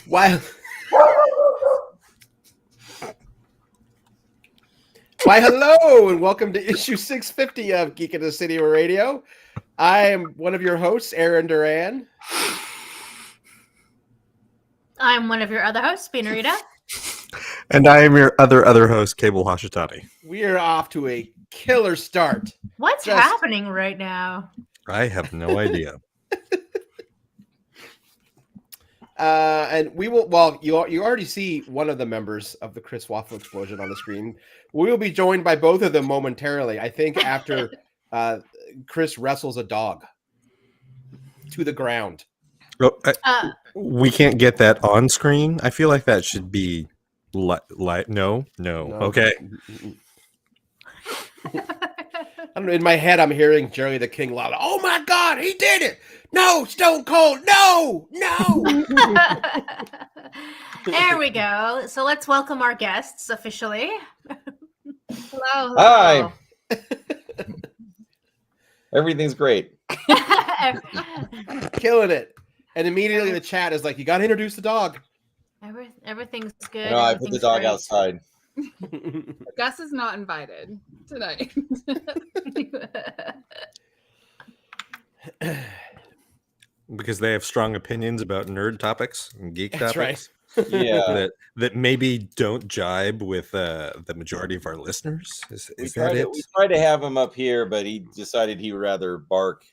Why, hello, and welcome to issue 650 of Geek in the City Radio. I am one of your hosts, Aaron Duran. I'm one of your other hosts, Spinarita. And I am your other host, Cable Hashitani. We are off to a killer start. What's happening right now? I have no idea. And we will, well, you already see one of the members of the Chris Waffle explosion on the screen. We will be joined by both of them momentarily, I think, after Chris wrestles a dog to the ground. We can't get that on screen. I feel like that should be no. Okay. I don't know, in my head, I'm hearing Jerry the King Lawler. Oh my God, he did it! No, Stone Cold, no! There we go. So let's welcome our guests officially. Hello. Hi. Everything's great. Killing it. And immediately the chat is like, you got to introduce the dog. Everything's good. No, I put the dog outside. Gus is not invited tonight. Because they have strong opinions about nerd topics and geek topics. Right. Yeah. that maybe don't jibe with the majority of our listeners. Is that it? We tried to have him up here, but he decided he'd rather bark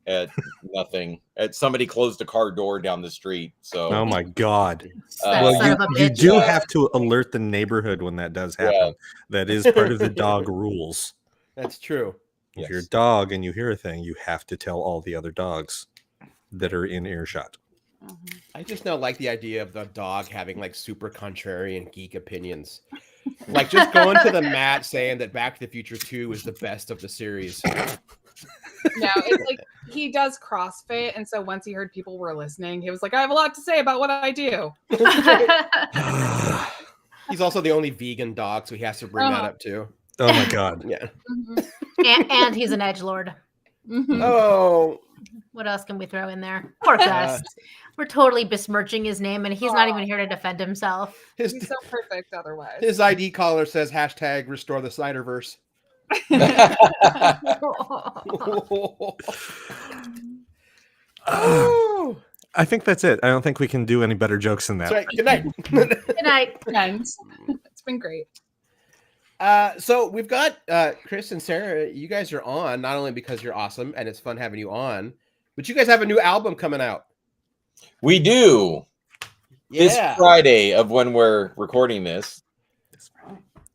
at nothing. At somebody closed a car door down the street. So Oh my God. Well, you do have to alert the neighborhood when that does happen. Yeah. That is part of the dog rules. That's true. If you're a dog and you hear a thing, you have to tell all the other dogs that are in earshot. I just now like the idea of the dog having like super contrarian geek opinions. Like just going to the mat saying that Back to the Future 2 is the best of the series. No, it's like he does CrossFit, and so once he heard people were listening, he was like, I have a lot to say about what I do. He's also the only vegan dog, so he has to bring that up too. Oh my God. Yeah. and he's an edgelord. Oh. What else can we throw in there? Poor Gus. We're totally besmirching his name, and he's not even here to defend himself. He's so perfect otherwise. His ID caller says hashtag restore the Snyderverse. Oh. I think that's it. I don't think we can do any better jokes than that. That's right. Good night. Good night. Friends. It's been great. So we've got Chris and Sarah. You guys are on not only because you're awesome and it's fun having you on, but you guys have a new album coming out. we do. Yeah. This Friday of when we're recording this.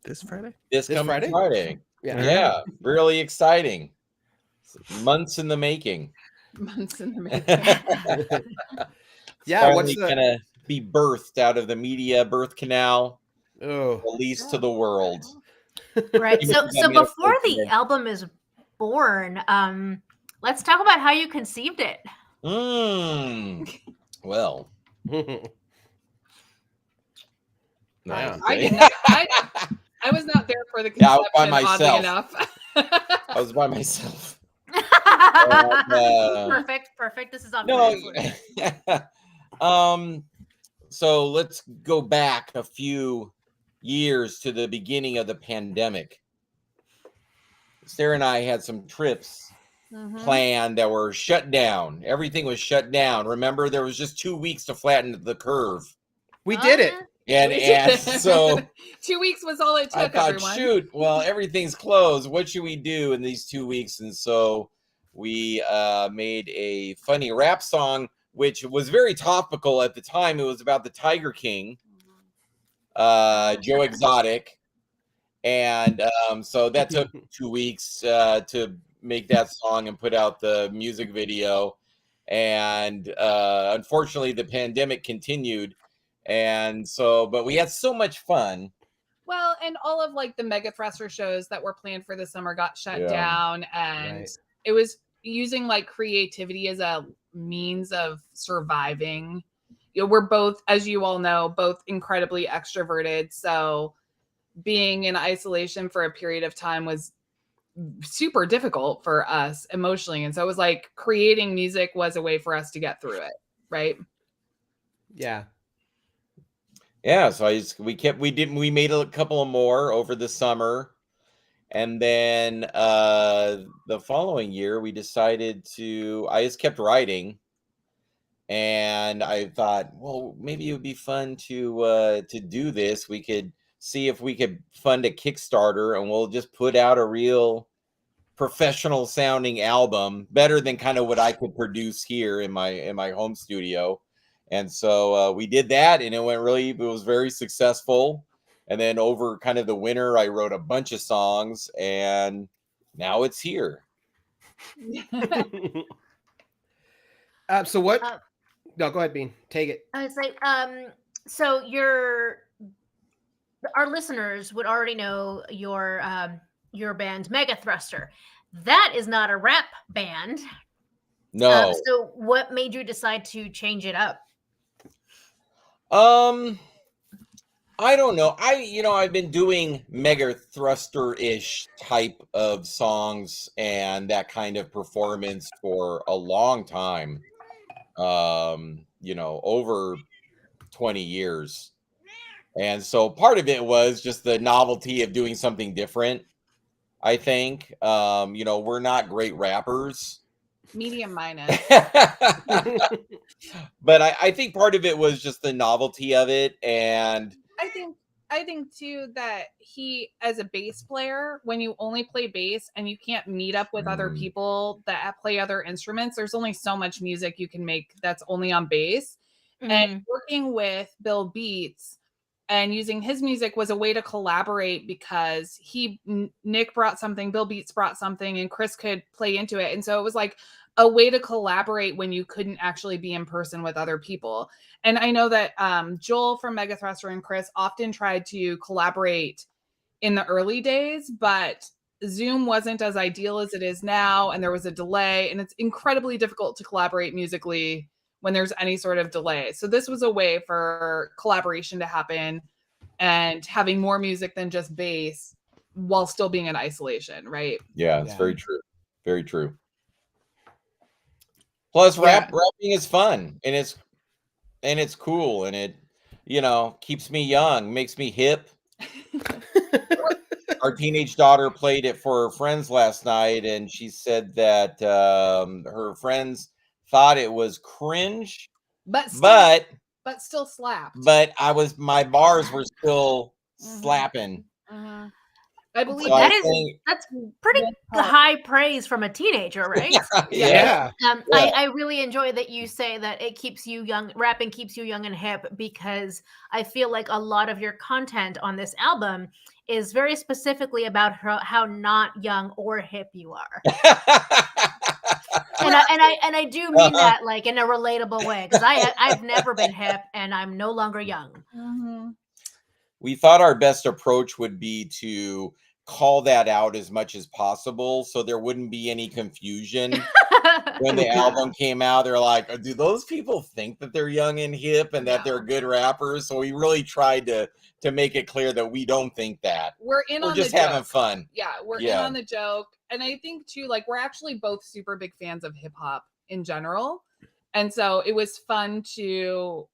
This Friday? This coming Friday. Yeah. Yeah. Really exciting. Months in the making. Months in the making. Yeah. What's Finally gonna be birthed out of the media birth canal, Oh. released to the world. Right. So I mean, before the album is born, let's talk about how you conceived it. Well. Yeah. I did not. I was not there for the conception. Yeah, I was by oddly myself. enough. I was by myself. Perfect. This is on. No. So let's go back a few years to the beginning of the pandemic. Sarah and I had some trips planned that were shut down. Everything was shut down. Remember, there was just 2 weeks to flatten the curve. We did it. And so 2 weeks was all it took. I thought, everyone. shoot, well, everything's closed. What should we do in these 2 weeks? And so we made a funny rap song, which was very topical at the time. It was about the Tiger King, Joe Exotic. And so that took 2 weeks to make that song and put out the music video. And unfortunately, the pandemic continued. And so, but we had so much fun. Well, and all of like the Mega Thruster shows that were planned for the summer got shut down, and it was using like creativity as a means of surviving. You know, we're both, as you all know, both incredibly extroverted. So being in isolation for a period of time was super difficult for us emotionally. And so it was like creating music was a way for us to get through it. Right. Yeah. Yeah, so we made a couple of more over the summer. And then the following year we decided I just kept writing. And I thought, well, maybe it would be fun to do this. We could see if we could fund a Kickstarter, and we'll just put out a real professional sounding album, better than kind of what I could produce here in my home studio. And so we did that, and it was very successful. And then over kind of the winter, I wrote a bunch of songs, and now it's here. So what? No, go ahead, Bean. Take it. I was like, so our listeners would already know your band Mega Thruster. That is not a rap band. No. So what made you decide to change it up? I don't know. I've been doing Mega Thruster-ish type of songs and that kind of performance for a long time. Over 20 years. And so part of it was just the novelty of doing something different, I think. We're not great rappers. Medium minus. But I think part of it was just the novelty of it. And I think too that he, as a bass player, when you only play bass and you can't meet up with other people that play other instruments, there's only so much music you can make that's only on bass. And working with Bill Beats and using his music was a way to collaborate, because Nick brought something, Bill Beats brought something, and Chris could play into it. And so it was like a way to collaborate when you couldn't actually be in person with other people. And I know that Joel from Mega Thruster and Chris often tried to collaborate in the early days, but Zoom wasn't as ideal as it is now, and there was a delay, and it's incredibly difficult to collaborate musically when there's any sort of delay. So this was a way for collaboration to happen and having more music than just bass while still being in isolation, right? Yeah, it's very true. Very true. Plus, rapping is fun, and it's cool, and it keeps me young, makes me hip. Our teenage daughter played it for her friends last night, and she said that her friends thought it was cringe, but still slapped. But my bars were still slapping. I believe that's pretty high praise from a teenager, right? Yeah. I really enjoy that you say that it keeps you young. Rapping keeps you young and hip, because I feel like a lot of your content on this album is very specifically about how not young or hip you are. And I do mean that like in a relatable way, because I've never been hip and I'm no longer young. We thought our best approach would be to call that out as much as possible, so there wouldn't be any confusion when the album came out. They're like, do those people think that they're young and hip and that they're good rappers? So we really tried to make it clear that we don't think that. We're just having fun. Yeah, we're in on the joke. And I think too, like, we're actually both super big fans of hip hop in general. And so it was fun to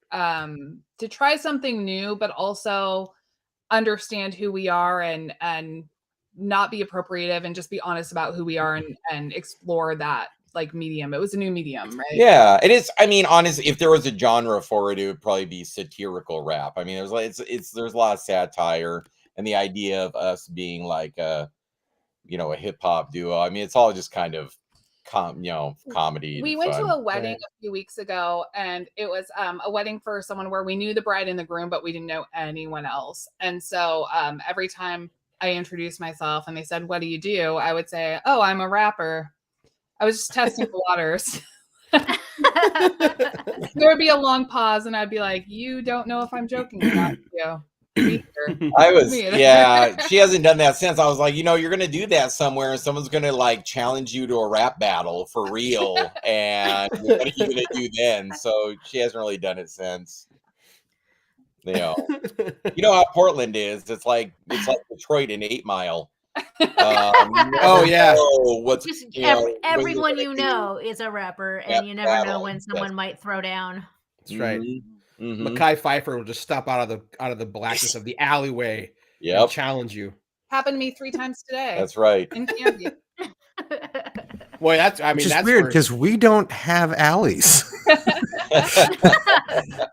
try something new, but also understand who we are and not be appropriative and just be honest about who we are and explore that like medium. It was a new medium, right? Yeah, it is. I mean, honestly, if there was a genre for it, it would probably be satirical rap. I mean, there's a lot of satire, and the idea of us being like a hip hop duo. I mean, it's all just kind of comedy. We went to a wedding a few weeks ago, and it was a wedding for someone where we knew the bride and the groom, but we didn't know anyone else. And so every time I introduced myself and they said, "What do you do?" I would say, "Oh, I'm a rapper." I was just testing the waters. There would be a long pause, and I'd be like, "You don't know if I'm joking or not, you." She hasn't done that since. I was like, you're gonna do that somewhere, and someone's gonna like challenge you to a rap battle for real, and what are you gonna do then? So she hasn't really done it since. You know how Portland is. It's like Detroit in 8 Mile. Everyone is a rapper, and you never know when someone might throw down. That's right. Mekhi Phifer will just step out of the blackness of the alleyway and challenge you. Happened to me 3 times today. That's right. In Canby. Boy, that's just weird because we don't have alleys.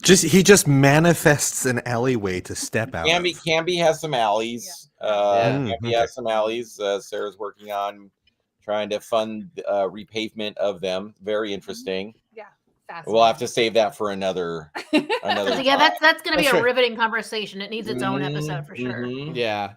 He just manifests an alleyway to step out. Canby has some alleys. Canby has some alleys. Sarah's working on trying to fund repavement of them. Very interesting. Yeah. We'll have to save that for another yeah, that's going to be a riveting conversation. It needs its own episode for sure. Yeah.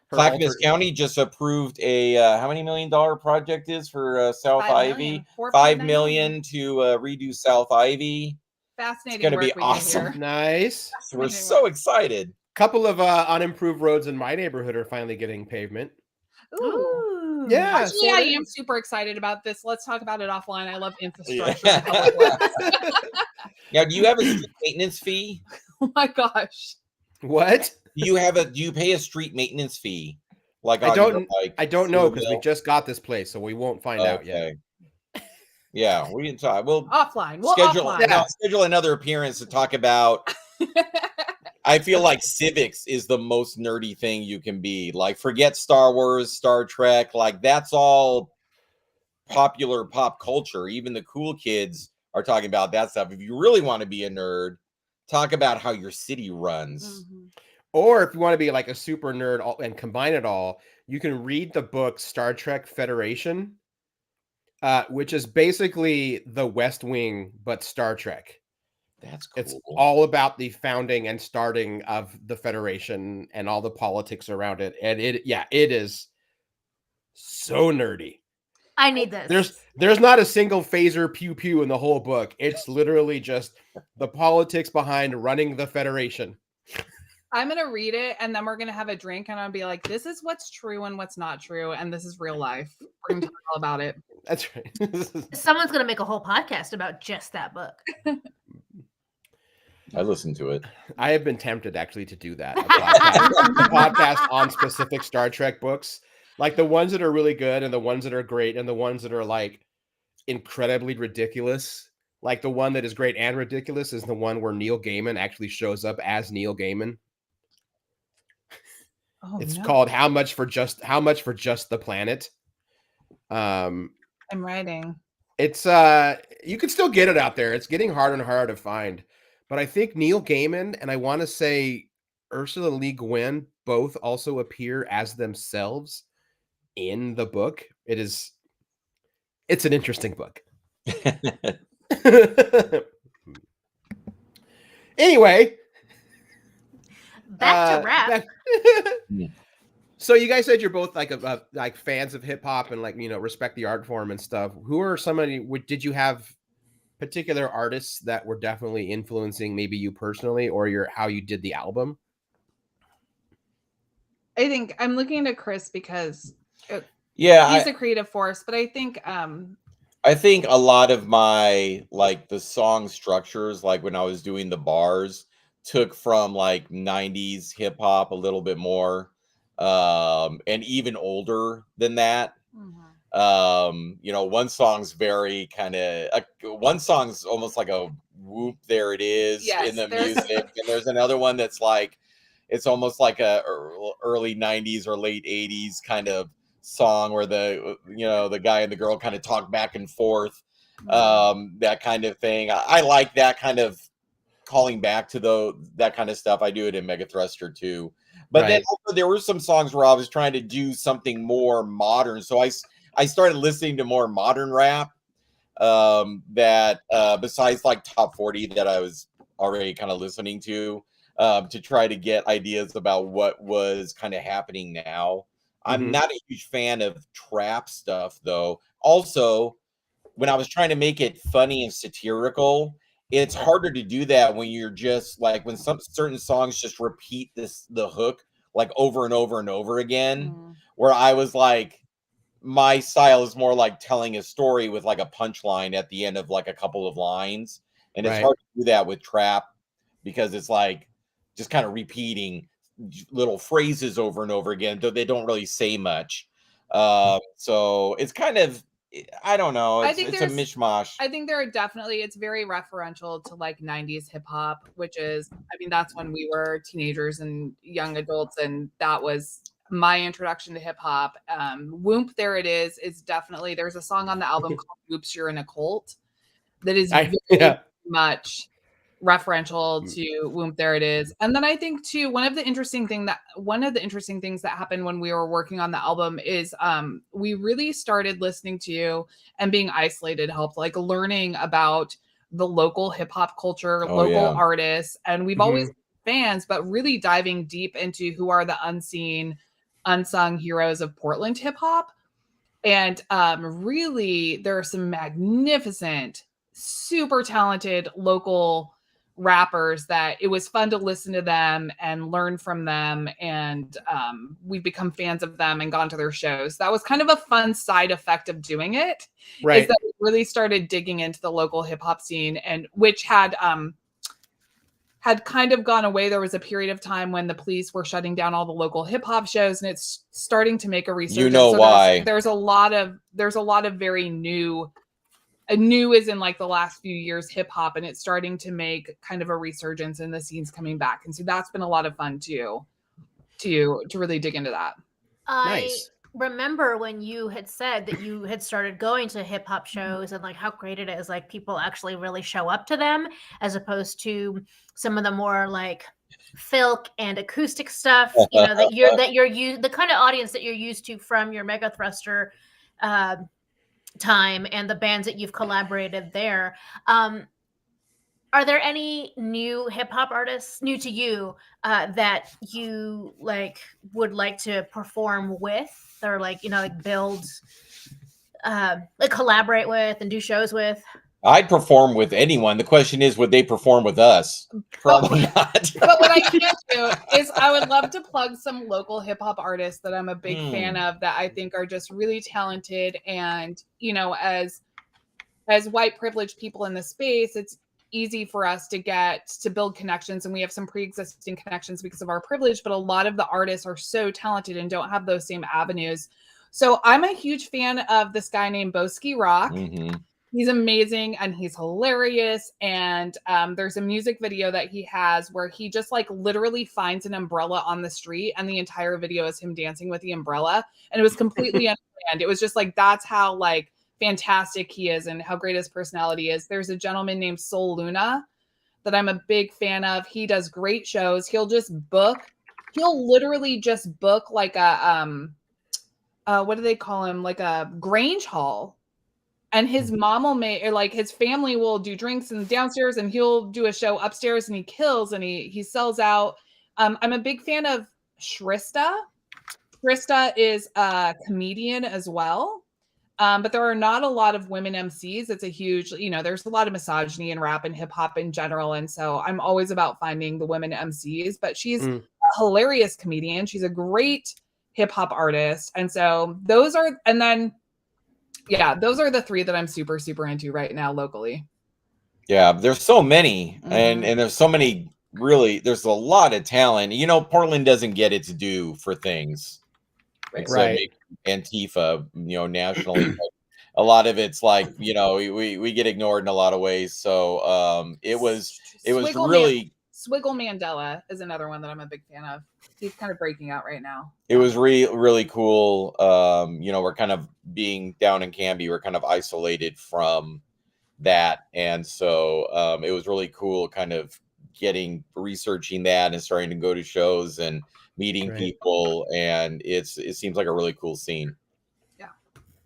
Clackamas County just approved a how many $1 million project is for South Ivy? $5 million to redo South Ivy. Fascinating. It's going to be awesome. Nice. So we're so excited. Couple of unimproved roads in my neighborhood are finally getting pavement. Ooh. Yeah. Actually, I am super excited about this. Let's talk about it offline. I love infrastructure. Now, do you have a street maintenance fee? Oh my gosh. What? Do you pay a street maintenance fee? Like I don't know because we just got this place, so we won't find out yet. Yeah, we can talk. We'll offline. Schedule another appearance to talk about. I feel like civics is the most nerdy thing you can be. Like, forget Star Wars, Star Trek. Like, that's all popular pop culture. Even the cool kids are talking about that stuff. If you really want to be a nerd, talk about how your city runs. Or if you want to be like a super nerd and combine it all, you can read the book Star Trek Federation, which is basically the West Wing, but Star Trek. That's cool. It's all about the founding and starting of the Federation and all the politics around it. And it is so nerdy. I need this. There's not a single phaser pew pew in the whole book. It's literally just the politics behind running the Federation. I'm going to read it and then we're going to have a drink and I'll be like, this is what's true and what's not true. And this is real life. We're going to talk all about it. That's right. Someone's going to make a whole podcast about just that book. I listened to it. I have been tempted actually to do that. A podcast on specific Star Trek books. Like the ones that are really good and the ones that are great and the ones that are like incredibly ridiculous. Like the one that is great and ridiculous is the one where Neil Gaiman actually shows up as Neil Gaiman. It's called How Much for Just the Planet. I'm writing. It's you can still get it out there. It's getting harder and harder to find. But I think Neil Gaiman and I want to say Ursula Le Guin both also appear as themselves in the book. It's an interesting book. Anyway, back to rap. So you guys said you're both like fans of hip hop and respect the art form and stuff. Who are did you have particular artists that were definitely influencing maybe you personally or how you did the album? I think I'm looking at Chris because he's a creative force, but I think a lot of my the song structures, like when I was doing the bars, took from 90s hip hop a little bit more, and even older than that. One song's very one song's almost like a whoop, there it is in the music, and there's another one that's it's almost like a early 90s or late 80s kind of song where the guy and the girl kind of talk back and forth, that kind of thing. I like that kind of calling back to that kind of stuff. I do it in Mega Thruster too, but then also there were some songs where I was trying to do something more modern, so I started listening to more modern rap, that besides Top 40 that I was already kind of listening to try to get ideas about what was kind of happening now. I'm not a huge fan of trap stuff, though. Also, when I was trying to make it funny and satirical, it's harder to do that when you're just when some certain songs just repeat the hook over and over and over again. Where I was my style is more telling a story with a punchline at the end of a couple of lines, and it's hard to do that with trap because it's just kind of repeating little phrases over and over again, though they don't really say much. So it's kind of I don't know. I It's, think it's a mishmash. I think there are definitely, it's very referential to like 90s hip hop, which is, I mean, that's when we were teenagers and young adults, and that was my introduction to hip hop. Whoop, There It is definitely, there's a song on the album called Whoops, You're in a Cult that is very much referential to Whoop, There It Is. And then I think too, one of the interesting things that happened when we were working on the album is we really started listening to and being isolated helped, like learning about the local hip hop culture, local artists, and we've always been fans, but really diving deep into who are the unsung heroes of Portland hip hop. And really, there are some magnificent, super talented local rappers that it was fun to listen to them and learn from them. And we've become fans of them and gone to their shows. That was kind of a fun side effect of doing it. Right. Is that we really started digging into the local hip hop scene, and which had kind of gone away. There was a period of time when the police were shutting down all the local hip hop shows, and it's starting to make a resurgence. You know why? There's a lot of very new is in like the last few years hip hop, and it's starting to make kind of a resurgence, and the scene's coming back. And so that's been a lot of fun too, to really dig into that. Nice. Remember when you had said that you had started going to hip hop shows and like how great it is, like people actually really show up to them as opposed to some of the more like filk and acoustic stuff, you know, that you're used, the kind of audience that you're used to from your Mega Thruster time and the bands that you've collaborated there. Are there any new hip hop artists new to you that you like would like to perform with, or like, you know, like build, like collaborate with and do shows with? I'd perform with anyone. The question is, would they perform with us? Probably not. But what I can do is I would love to plug some local hip hop artists that I'm a big fan of, that I think are just really talented. And, you know, as white privileged people in the space, it's easy for us to build connections, and we have some pre-existing connections because of our privilege, but a lot of the artists are so talented and don't have those same avenues. So I'm a huge fan of this guy named Boski Rock. He's amazing and he's hilarious. And there's a music video that he has where he just like literally finds an umbrella on the street, and the entire video is him dancing with the umbrella. And it was completely unplanned. It was just like, that's how like fantastic he is and how great his personality is. There's a gentleman named Soul Luna that I'm a big fan of. He does great shows. He'll literally just book like a what do they call him? Like a Grange Hall. And his mom will like his family will do drinks in downstairs, and he'll do a show upstairs, and he kills, and he sells out. I'm a big fan of Shrista. Shrista is a comedian as well. But there are not a lot of women MCs. It's a huge, you know, there's a lot of misogyny in rap and hip hop in general. And so I'm always about finding the women MCs, but she's a hilarious comedian. She's a great hip hop artist. And so those are the three that I'm super, super into right now locally. Yeah, there's so many, and there's so many, really, there's a lot of talent. You know, Portland doesn't get its due for things. Right. Antifa, you know, nationally. A lot of it's like, you know, we get ignored in a lot of ways. So it was really Swiggle Mandela is another one that I'm a big fan of. He's kind of breaking out right now. It was really cool. You know, we're kind of being down in Canby, we're kind of isolated from that. And so it was really cool kind of researching that and starting to go to shows and meeting people. And it seems like a really cool scene. Yeah.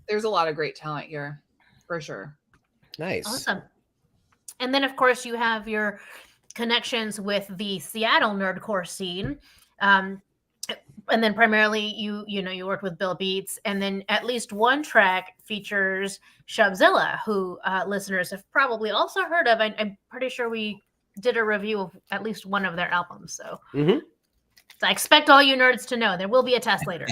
There's a lot of great talent here for sure. Nice. Awesome. And then of course you have your connections with the Seattle nerdcore scene. And then primarily you worked with Bill Beats, and then at least one track features Shubzilla, who listeners have probably also heard of. I'm pretty sure we did a review of at least one of their albums. So, so I expect all you nerds to know there will be a test later.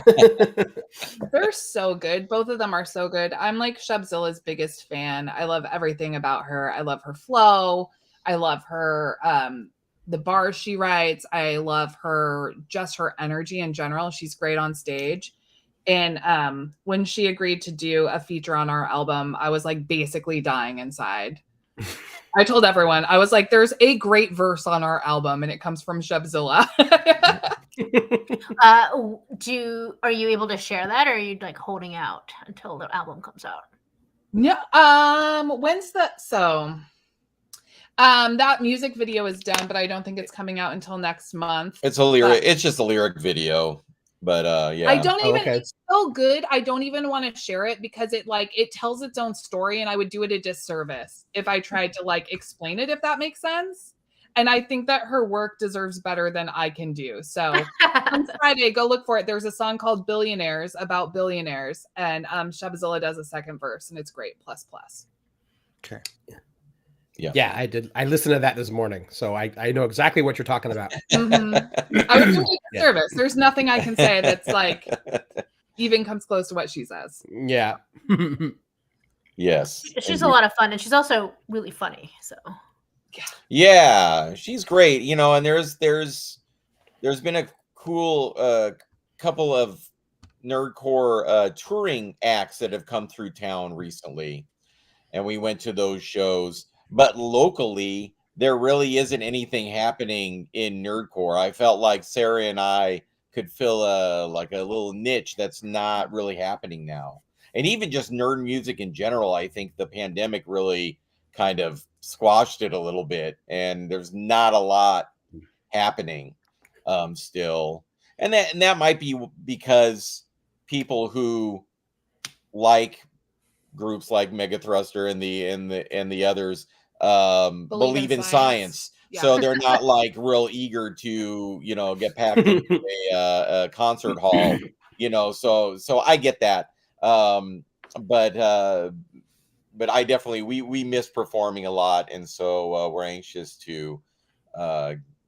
They're so good. Both of them are so good. I'm like Shubzilla's biggest fan. I love everything about her. I love her flow. I love her the bars she writes. I love her energy in general. She's great on stage. And when she agreed to do a feature on our album, I was like basically dying inside. I told everyone, I was like, there's a great verse on our album and it comes from Shubzilla. Are you able to share that, or are you like holding out until the album comes out? No. When's that? So that music video is done, but I don't think it's coming out until next month. It's a lyric. It's just a lyric video. But yeah, I don't even. okay. It's so good. I don't even want to share it because it tells its own story, and I would do it a disservice if I tried to like explain it. If that makes sense. And I think that her work deserves better than I can do. So on Friday, go look for it. There's a song called "Billionaires" about billionaires, and Shubzilla does a second verse, and it's great. Plus. Okay. Yeah, I did. I listened to that this morning, so I know exactly what you're talking about. Mm-hmm. I would do a service. There's nothing I can say that's like even comes close to what she says. Yeah. Yes. She's a lot of fun, and she's also really funny. So yeah, she's great. You know, and there's been a cool couple of nerdcore touring acts that have come through town recently, and we went to those shows. But locally, there really isn't anything happening in nerdcore. I felt like Sarah and I could fill a little niche that's not really happening now. And even just nerd music in general, I think the pandemic really kind of squashed it a little bit, and there's not a lot happening still. And that might be because people who like groups like Mega Thruster and the others believe in science. Yeah. So they're not like real eager to, you know, get packed into a concert hall, you know, so I get that. But I definitely, we miss performing a lot. And so we're anxious to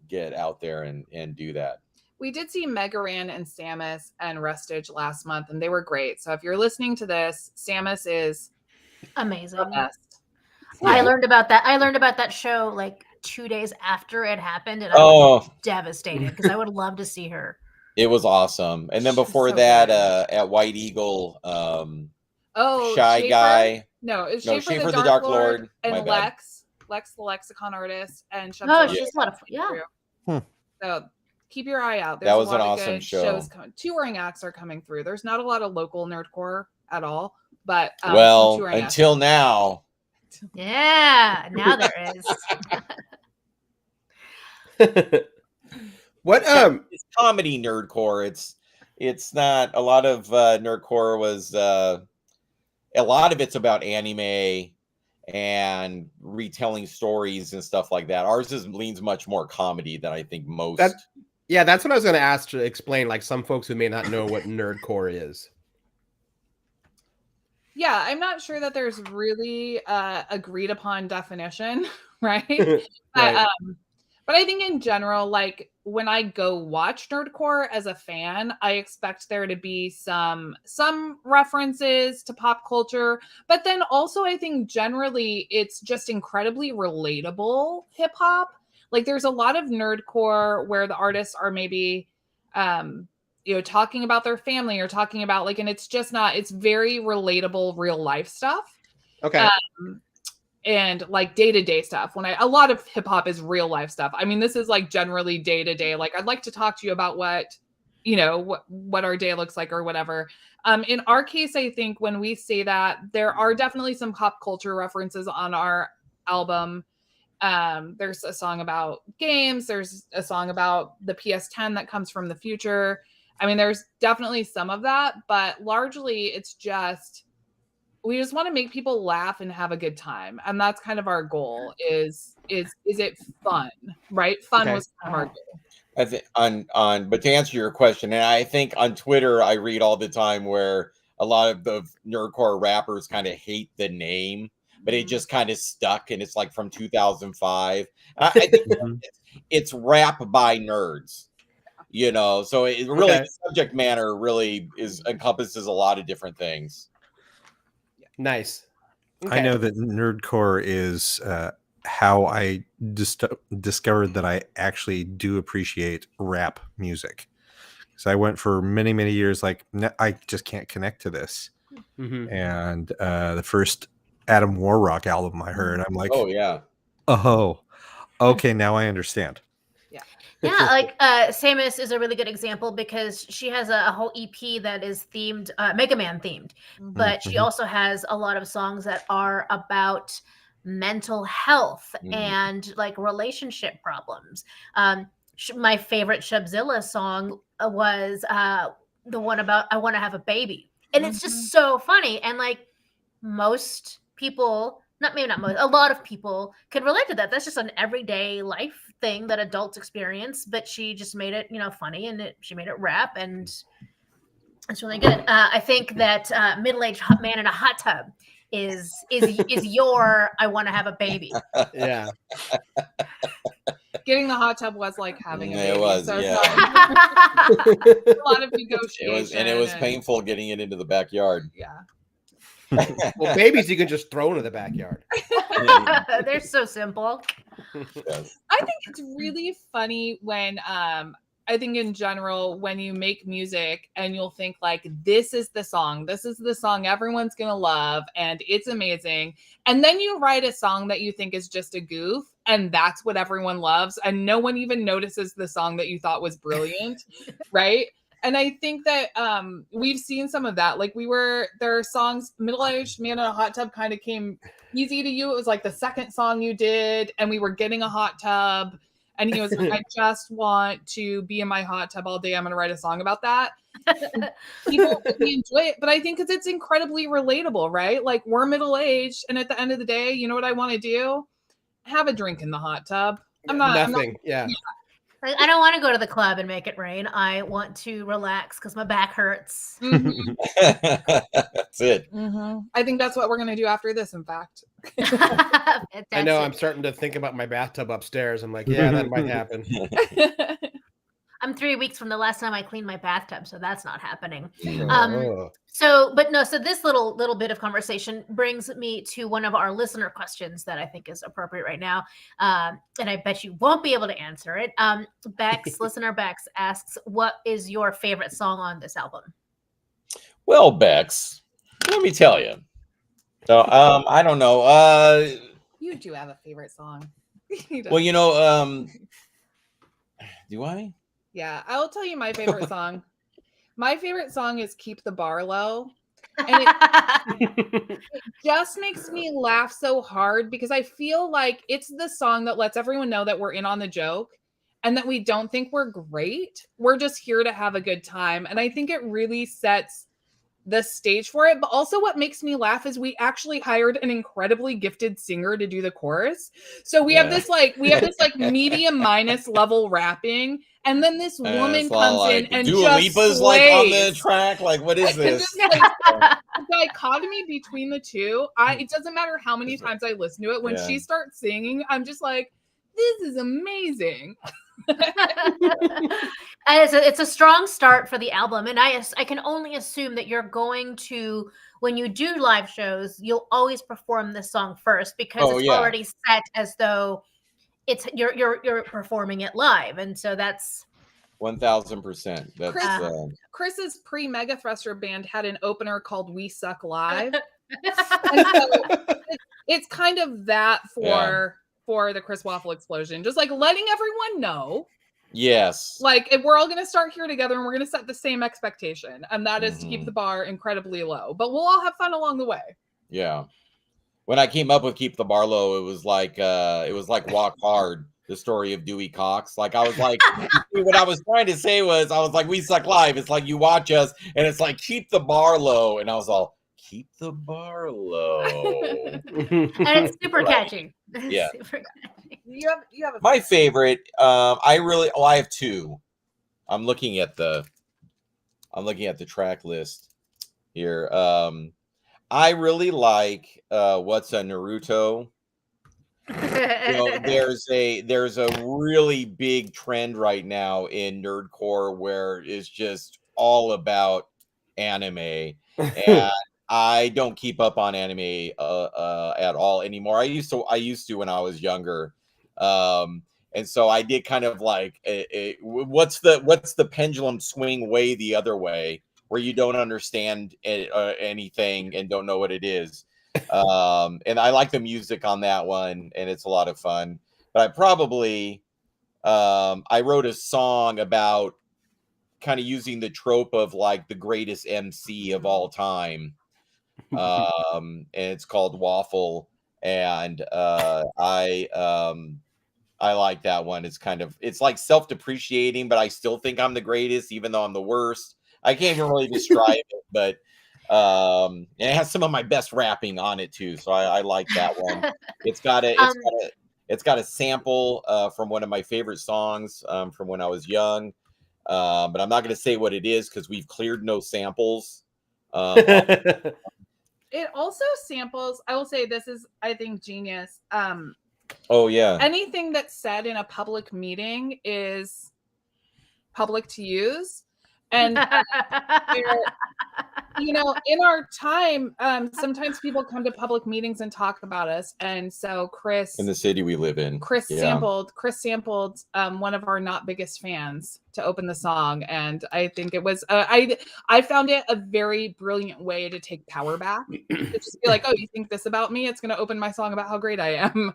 get out there and do that. We did see Megaran and Samus and Rustage last month, and they were great. So if you're listening to this, Samus is amazing. the best. Yeah. I learned about that show like 2 days after it happened, and I was devastated because I would love to see her. It was awesome. And then before that, at White Eagle, Shy Guy. No, it's Schaefer the Dark Lord and Lex the Lexicon artist, and she's a lot of fun. Yeah. So keep your eye out. That was an awesome show. Shows coming. Touring acts are coming through. There's not a lot of local nerdcore at all, but until now. Yeah, now there is. What it's comedy nerdcore. It's not a lot of nerdcore was a lot of it's about anime and retelling stories and stuff like that. Ours leans much more comedy than I think most. That's what I was going to ask to explain, like some folks who may not know what nerdcore is. Yeah, I'm not sure that there's really agreed upon definition, right? Right. But I think in general, like when I go watch nerdcore as a fan, I expect there to be some references to pop culture, but then also I think generally it's just incredibly relatable hip hop. Like there's a lot of nerdcore where the artists are maybe talking about their family or talking about like, and it's just not, it's very relatable real life stuff. Okay. And like day-to-day stuff. A lot of hip hop is real life stuff. I mean, this is like generally day-to-day. Like I'd like to talk to you about what our day looks like or whatever. In our case, I think when we say that, there are definitely some pop culture references on our album. There's a song about games. There's a song about the PS10 that comes from the future. I mean, there's definitely some of that, but largely it's just, we just want to make people laugh and have a good time. And that's kind of our goal is it fun, right? Fun was kind of our goal. I think but to answer your question, and I think on Twitter, I read all the time where a lot of the nerdcore rappers kind of hate the name, but it just kind of stuck, and it's like from 2005. I think it's rap by nerds, so it really the subject matter really encompasses a lot of different things. Nice. Okay. I know that nerdcore is how I discovered that I actually do appreciate rap music. So I went for many, many years like, I just can't connect to this. Mhm. And the first Adam Warrock album I heard, I'm like, Oh yeah. oh, okay, now I understand. Yeah, like Samus is a really good example because she has a whole EP that is themed, Mega Man themed, but she Mhm. also has a lot of songs that are about mental health and like relationship problems. My favorite Shubzilla song was the one about I Want to Have a Baby, and it's just so funny. And like most people, not most, a lot of people can relate to that. That's just an everyday life thing that adults experience, but she just made it, funny, and she made it rap, and it's really good. I think that middle-aged man in a hot tub is your I want to have a baby. Yeah. Getting the hot tub was like having a Yeah, it baby. was, So yeah. it's a lot of negotiation. It was painful getting it into the backyard. Yeah. Well, babies you can just throw into the backyard. They're so simple. Yes. I think it's really funny when I think in general when you make music and you'll think like this is the song everyone's gonna love and it's amazing, and then you write a song that you think is just a goof and that's what everyone loves and no one even notices the song that you thought was brilliant. Right? And I think that we've seen some of that. Like there are songs, Middle-Aged Man in a Hot Tub kind of came easy to you. It was like the second song you did, and we were getting a hot tub. And he was like, I just want to be in my hot tub all day. I'm going to write a song about that. People really enjoy it. But I think it's incredibly relatable, right? Like we're middle-aged, and at the end of the day, you know what I want to do? Have a drink in the hot tub. Nothing. Yeah. Like, I don't want to go to the club and make it rain. I want to relax because my back hurts. Mhm. That's it. Mm-hmm. I think that's what we're going to do after this, in fact. I know. I'm starting to think about my bathtub upstairs. I'm like, yeah, that might happen. I'm 3 weeks from the last time I cleaned my bathtub, so that's not happening. Oh. So this little bit of conversation brings me to one of our listener questions that I think is appropriate right now, and I bet you won't be able to answer it. Listener Bex asks, "What is your favorite song on this album?" Well, Bex, let me tell you. So, I don't know. You do have a favorite song. Well, do I? Yeah, I will tell you my favorite song. My favorite song is Keep the Bar Low. And it just makes me laugh so hard because I feel like it's the song that lets everyone know that we're in on the joke and that we don't think we're great. We're just here to have a good time. And I think it really sets the stage for it. But also what makes me laugh is we actually hired an incredibly gifted singer to do the chorus. So we have this medium minus level rapping. And then this woman comes in and Dua just Lipa's slays. like on the track. Like, what is this? The dichotomy between the two, it doesn't matter how many times I listen to it. When she starts singing, I'm just like, this is amazing. It's a strong start for the album, and I can only assume that you're going to, when you do live shows, you'll always perform this song first because it's already set as though it's you're performing it live, and so that's 1000%. That's Chris's pre-Mega Thruster band had an opener called "We Suck Live," and so it's kind of that for the Chris Waffle explosion, just like letting everyone know. Yes. Like if we're all going to start here together and we're going to set the same expectation, and that is to keep the bar incredibly low, but we'll all have fun along the way. Yeah. When I came up with Keep the Bar Low, it was like Walk Hard, the story of Dewey Cox. Like I was like, what I was trying to say was, I was like, we suck live. It's like you watch us, and it's like keep the bar low, and I was all keep the bar low, and it's super catchy. Yeah. You have my favorite. I have two. I'm looking at the track list here. I really like What's a Naruto. There's a really big trend right now in nerdcore where it's just all about anime, and I don't keep up on anime at all anymore. I used to when I was younger, And so I did kind of like what's the pendulum swing way the other way, where you don't understand anything and don't know what it is. And I like the music on that one, and it's a lot of fun. But I probably I wrote a song about kind of using the trope of like the greatest MC of all time. And it's called Waffle. And I like that one. It's like self-depreciating, but I still think I'm the greatest, even though I'm the worst. I can't even really describe it, but and it has some of my best rapping on it too. So I like that one. It's got a sample from one of my favorite songs from when I was young. But I'm not going to say what it is because we've cleared no samples. It also samples, I will say this is, I think, genius. Oh yeah. Anything that's said in a public meeting is public to use. And you know, in our time, sometimes people come to public meetings and talk about us. And so Chris, in the city we live in, Chris sampled one of our not biggest fans to open the song. And I think it was, I found it a very brilliant way to take power back. To just be like, oh, you think this about me? It's going to open my song about how great I am.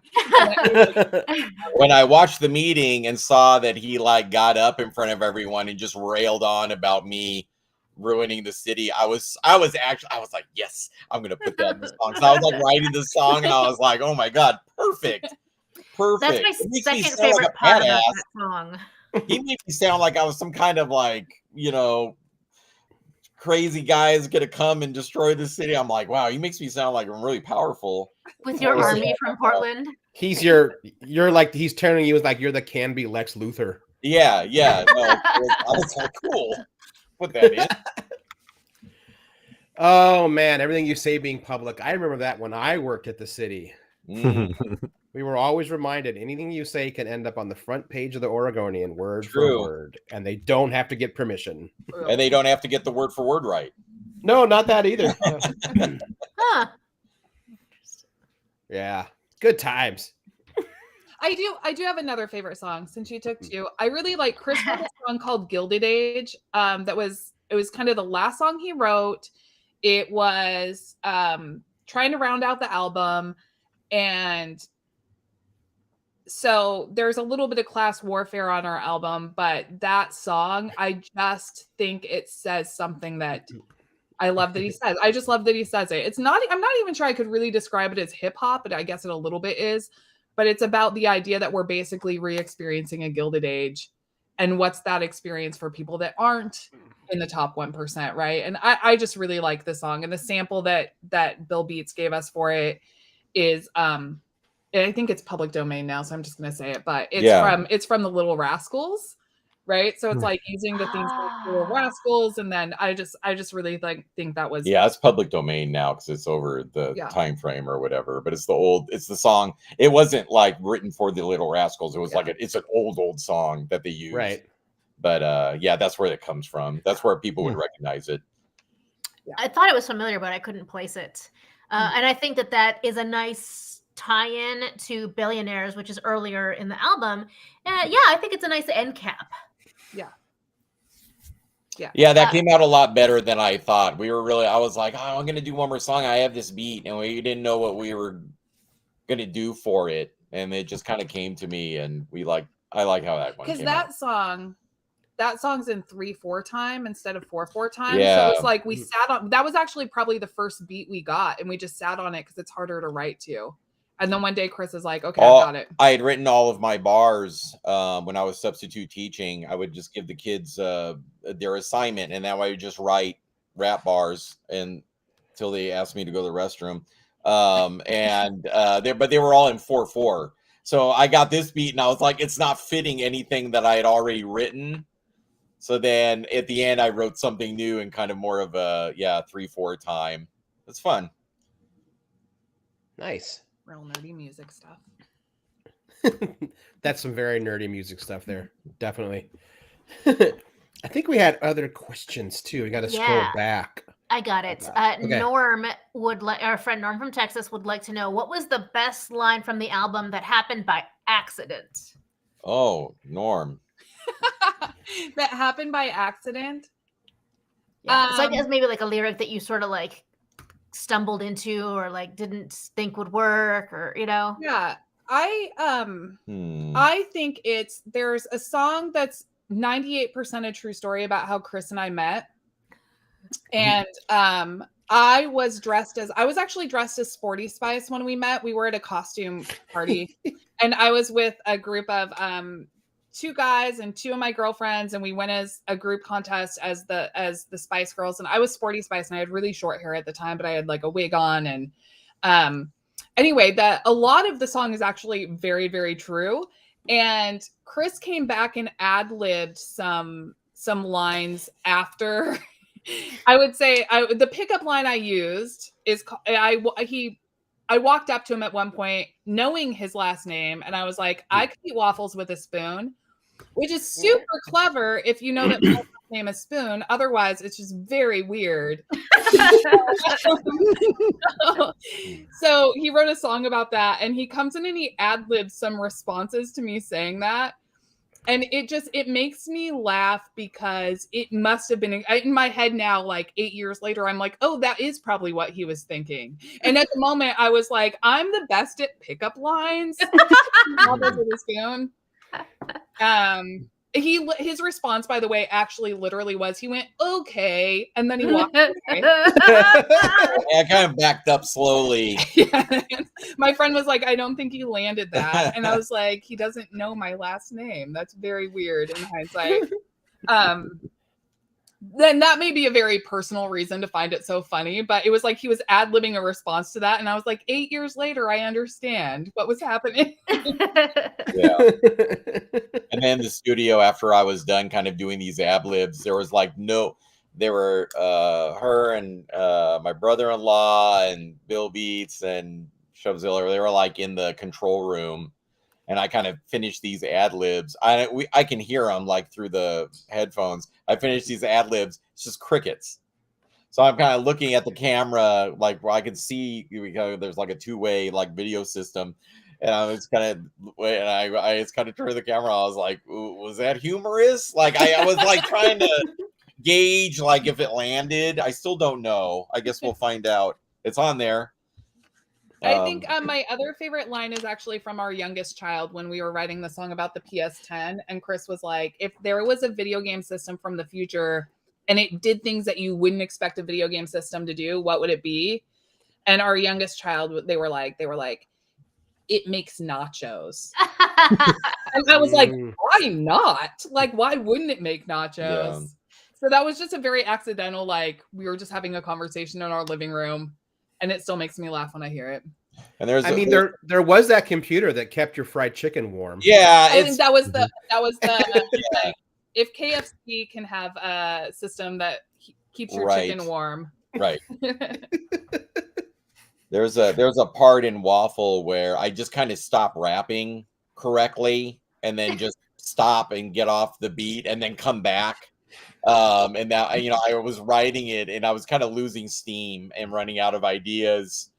When I watched the meeting and saw that he like got up in front of everyone and just railed on about me ruining the city, I was like, yes, I'm gonna put that in the song. So I was like writing the song and I was like, oh my god, perfect. That's my second favorite part about that song. He made me sound like I was some kind of like, you know, crazy guy is gonna come and destroy the city. I'm like, wow, he makes me sound like I'm really powerful. With your army from Portland. You're like, he's turning you as like you're the can-be Lex Luthor. Yeah. No, I was like, cool. Put that in. Oh man, everything you say being public. I remember that when I worked at the city. We were always reminded anything you say can end up on the front page of the Oregonian word for word, and they don't have to get permission. And they don't have to get the word for word right. No, not that either. Huh. Yeah, good times. I do have another favorite song since you took two. I really like Chris had a song called Gilded Age. It was kind of the last song he wrote. It was trying to round out the album. And so there's a little bit of class warfare on our album, but that song, I just think it says something that I love that he says. I just love that he says it. I'm not even sure I could really describe it as hip hop, but I guess it a little bit is. But it's about the idea that we're basically re-experiencing a Gilded Age. And what's that experience for people that aren't in the top 1%, right? And I just really like the song. And the sample that Bill Beats gave us for it is, and I think it's public domain now, so I'm just going to say it, but it's from the Little Rascals, right? So it's like using the things like Little Rascals, and then I just really think that was it's public domain now because it's over the time frame or whatever. But it's the song. It wasn't like written for the Little Rascals. It was like it's an old song that they used, right? But that's where it comes from. That's where people would recognize it. I thought it was familiar, but I couldn't place it. And I think that is a nice tie-in to Billionaires, which is earlier in the album. I think it's a nice end cap. Yeah, that came out a lot better than I thought. I was like, oh, I'm going to do one more song. I have this beat, and we didn't know what we were going to do for it. And it just kind of came to me, and I like how that one came out. Because that song's in 3/4 time instead of 4/4 time. Yeah. So it's like we sat on, that was actually probably the first beat we got, and we just sat on it because it's harder to write to. And then one day Chris is like, okay, I got it. I had written all of my bars when I was substitute teaching. I would just give the kids their assignment, and that way I would just write rap bars until they asked me to go to the restroom. But they were all in 4/4. So I got this beat, and I was like, it's not fitting anything that I had already written. So then at the end, I wrote something new and kind of more of a 3/4 time. It's fun. Nice. Real nerdy music stuff. That's some very nerdy music stuff there. Definitely. I think we had other questions too. We got to scroll back. I got it. Okay. Our friend Norm from Texas would like to know, what was the best line from the album that happened by accident? Oh, Norm. That happened by accident. Yeah. So I guess maybe like a lyric that you sort of like stumbled into or like didn't think would work, or Yeah. I think there's a song that's 98% a true story about how Chris and I met. And I was actually dressed as Sporty Spice when we met. We were at a costume party and I was with a group of 2 guys and 2 of my girlfriends, and we went as a group contest as the Spice Girls, and I was Sporty Spice and I had really short hair at the time, but I had like a wig on. And anyway, a lot of the song is actually very, very true. And Chris came back and ad-libbed some lines after. I would say the pickup line I used is I walked up to him at one point knowing his last name, and I was like, I could eat waffles with a spoon, which is super clever if you know that my last name is Spoon. Otherwise, it's just very weird. So he wrote a song about that, and he comes in and he ad-libs some responses to me saying that. And it makes me laugh because it must have been in my head now, like 8 years later, I'm like, oh, that is probably what he was thinking. And at the moment I was like, I'm the best at pickup lines. His response, by the way, actually literally was, he went, okay. And then he walked away. I kind of backed up slowly. Yeah. My friend was like, I don't think he landed that. And I was like, he doesn't know my last name. That's very weird in hindsight. Then that may be a very personal reason to find it so funny, but it was like he was ad-libbing a response to that. And I was like, 8 years later, I understand what was happening. Yeah. And then the studio, after I was done kind of doing these ad-libs, there was like there were her and my brother-in-law and Bill Beats and Shubzilla. They were like in the control room, and I kind of finished these ad-libs. I can hear them like through the headphones. I finished these ad-libs. It's just crickets. So I'm kind of looking at the camera, like where I can see there's like a 2-way like video system. And I was kind of, and I just kind of turned the camera. I was like, was that humorous? Like I was like trying to gauge like if it landed. I still don't know. I guess we'll find out. It's on there. I think my other favorite line is actually from our youngest child when we were writing the song about the PS10. And Chris was like, if there was a video game system from the future and it did things that you wouldn't expect a video game system to do, what would it be? And our youngest child, they were like, it makes nachos. And I was like, why not? Like, why wouldn't it make nachos? Yeah. So that was just a very accidental, like, we were just having a conversation in our living room, and it still makes me laugh when I hear it. And there was that computer that kept your fried chicken warm. Yeah, I think that was the like, if KFC can have a system that keeps your chicken warm, right? There's a part in Waffle where I just kind of stop rapping correctly and then just stop and get off the beat and then come back. And now, I was writing it and I was kind of losing steam and running out of ideas.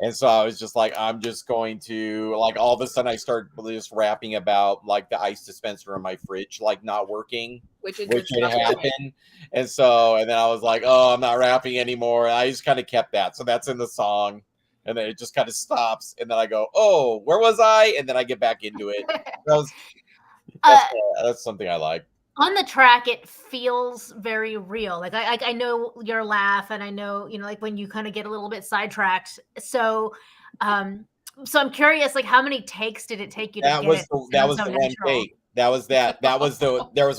And so I was just like, I'm just going to, like, all of a sudden I start just rapping about like the ice dispenser in my fridge, like not working, which had happened. And then I was like, oh, I'm not rapping anymore. And I just kind of kept that. So that's in the song. And then it just kind of stops. And then I go, oh, where was I? And then I get back into it. That's something I like. On the track, it feels very real. Like I know your laugh, and I know, like when you kind of get a little bit sidetracked. So, so I'm curious, like how many takes did it take you to get it? That was the one take. There was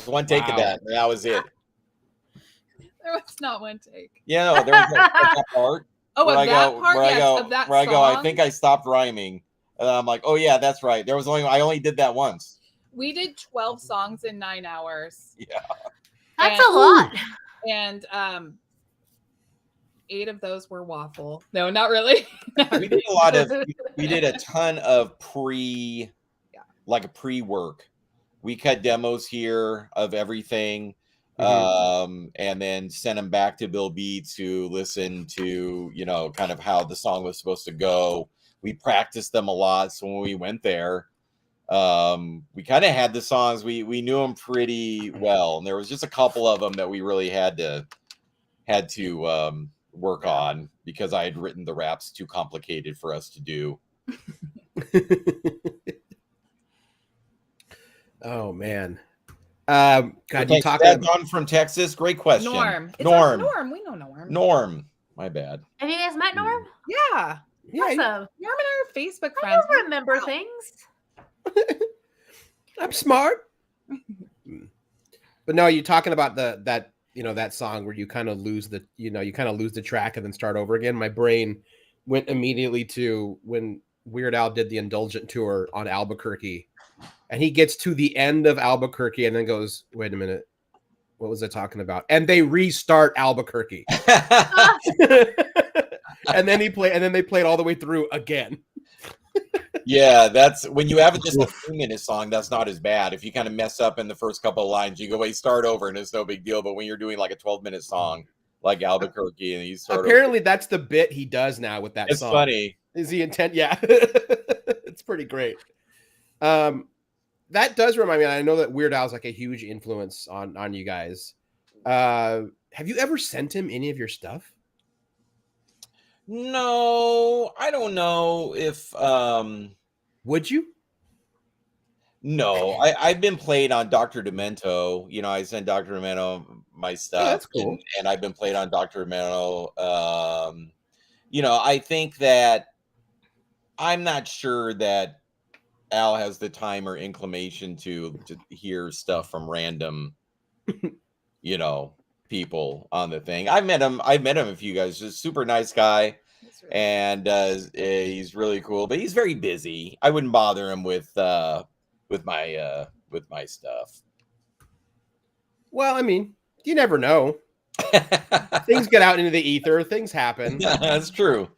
one take of that. And that was it. There was not one take. Yeah, no, there was that part. Oh, of that part? Yes, of that song. Where I go, I think I stopped rhyming. And I'm like, oh yeah, that's right. I only did that once. We did 12 songs in 9 hours. Yeah. That's a lot. And 8 of those were Waffle. No, not really. We did a ton of pre-work. We cut demos here of everything. And then sent them back to Bill Beats to listen to, kind of how the song was supposed to go. We practiced them a lot. So when we went there, we kind of had the songs, we knew them pretty well, and there was just a couple of them that we really had to work on because I had written the raps too complicated for us to do. Oh man. God, Okay, you talking about Don from Texas? Great question. Norm. Norm. We know Norm. Norm. My bad. Have you guys met Norm? Yeah. yeah, Awesome. Norm and our Facebook I friends. don't remember things. I'm smart. But no, you're talking about that song where you kind of lose the track and then start over again. My brain went immediately to when Weird Al did the Indulgent tour on Albuquerque, and he gets to the end of Albuquerque and then goes, "Wait a minute, what was I talking about?" And they restart Albuquerque, and then they played all the way through again. Yeah, that's when you have just a 2-minute song, that's not as bad. If you kind of mess up in the first couple of lines, you go, wait, start over, and it's no big deal. But when you're doing like a 12-minute song like Albuquerque and you start Apparently over, that's the bit he does now with that it's song. funny. Is the intent? Yeah. It's pretty great. That does remind me, and I know that Weird Al is like a huge influence on you guys. Have you ever sent him any of your stuff? No, I don't know if Would you? no, I've been played on Dr. Demento. You know, I sent Dr. Demento my stuff. Oh, that's cool. And I've been played on Dr. Demento. You know, I think that I'm not sure that Al has the time or inclination to hear stuff from random, you know, people on the thing. I've met him a few guys, just super nice guy. Really And he's really cool, but he's very busy. I wouldn't bother him with my stuff. Well, I mean, you never know. Things get out into the ether. Things happen. That's true.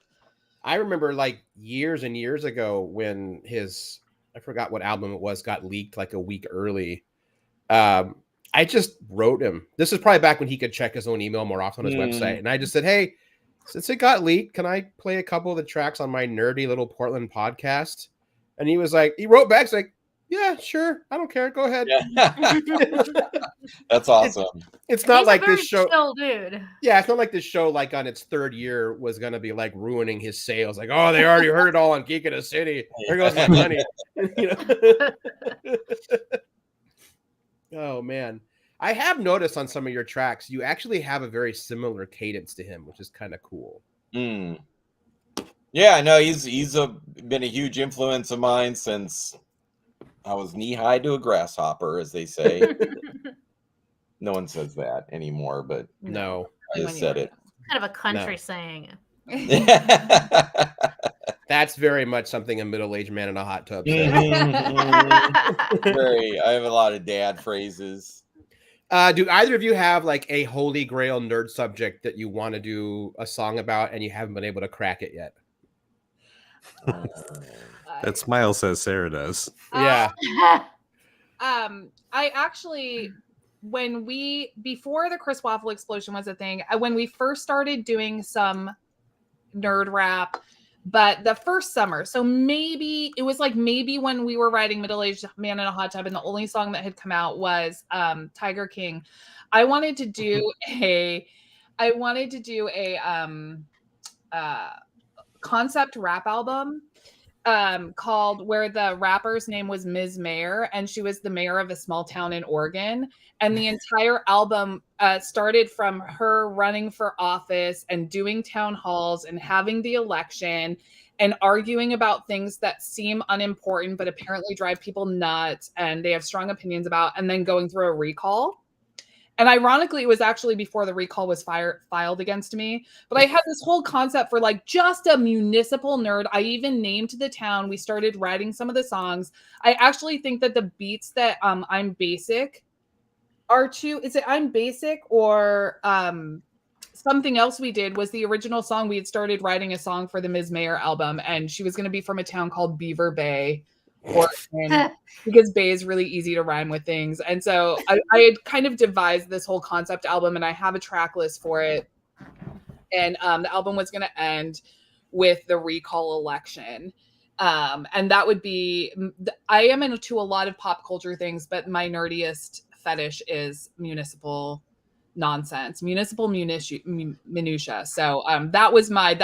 I remember like years and years ago when I forgot what album it was, got leaked like a week early. I just wrote him. This is probably back when he could check his own email more often on his website. And I just said, hey, since it got leaked, can I play a couple of the tracks on my nerdy little Portland podcast? And he wrote back, he's like, yeah, sure. I don't care. Go ahead. Yeah. That's awesome. It's not He's like a very this show. chill dude. Yeah, it's not like this show, like on its third year, was going to be like ruining his sales. Like, oh, they already heard it all on Geek in the City. There goes my money. Oh, man. I have noticed on some of your tracks, you actually have a very similar cadence to him, which is kind of cool. Mm. Yeah, no, he's been a huge influence of mine since I was knee high to a grasshopper, as they say. No one says that anymore, but No. I just said it. Kind of a country saying. That's very much something a middle-aged man in a hot tub says. I have a lot of dad phrases. Do either of you have like a holy grail nerd subject that you want to do a song about and you haven't been able to crack it yet? That smile says Sarah does. Yeah. I actually, before the Chris Waffle explosion was a thing, when we first started doing some nerd rap, but the first summer, so maybe when we were writing Middle-Aged Man in a Hot Tub and the only song that had come out was Tiger King, I wanted to do a concept rap album called, where the rapper's name was Ms. Mayor, and she was the mayor of a small town in Oregon. And the entire album started from her running for office and doing town halls and having the election and arguing about things that seem unimportant but apparently drive people nuts and they have strong opinions about, and then going through a recall. And ironically, it was actually before the recall was filed against me. But I had this whole concept for like just a municipal nerd. I even named the town. We started writing some of the songs. I actually think that the beats that I'm Basic are to, is it I'm Basic or something else we did was the original song. We had started writing a song for the Ms. Mayor album, and she was going to be from a town called Beaver Bay, Oregon, because Bay is really easy to rhyme with things. And so I had kind of devised this whole concept album, and I have a track list for it. And the album was going to end with the recall election. And that would be, I am into a lot of pop culture things, but my nerdiest fetish is municipal nonsense, municipal minutia. So that was my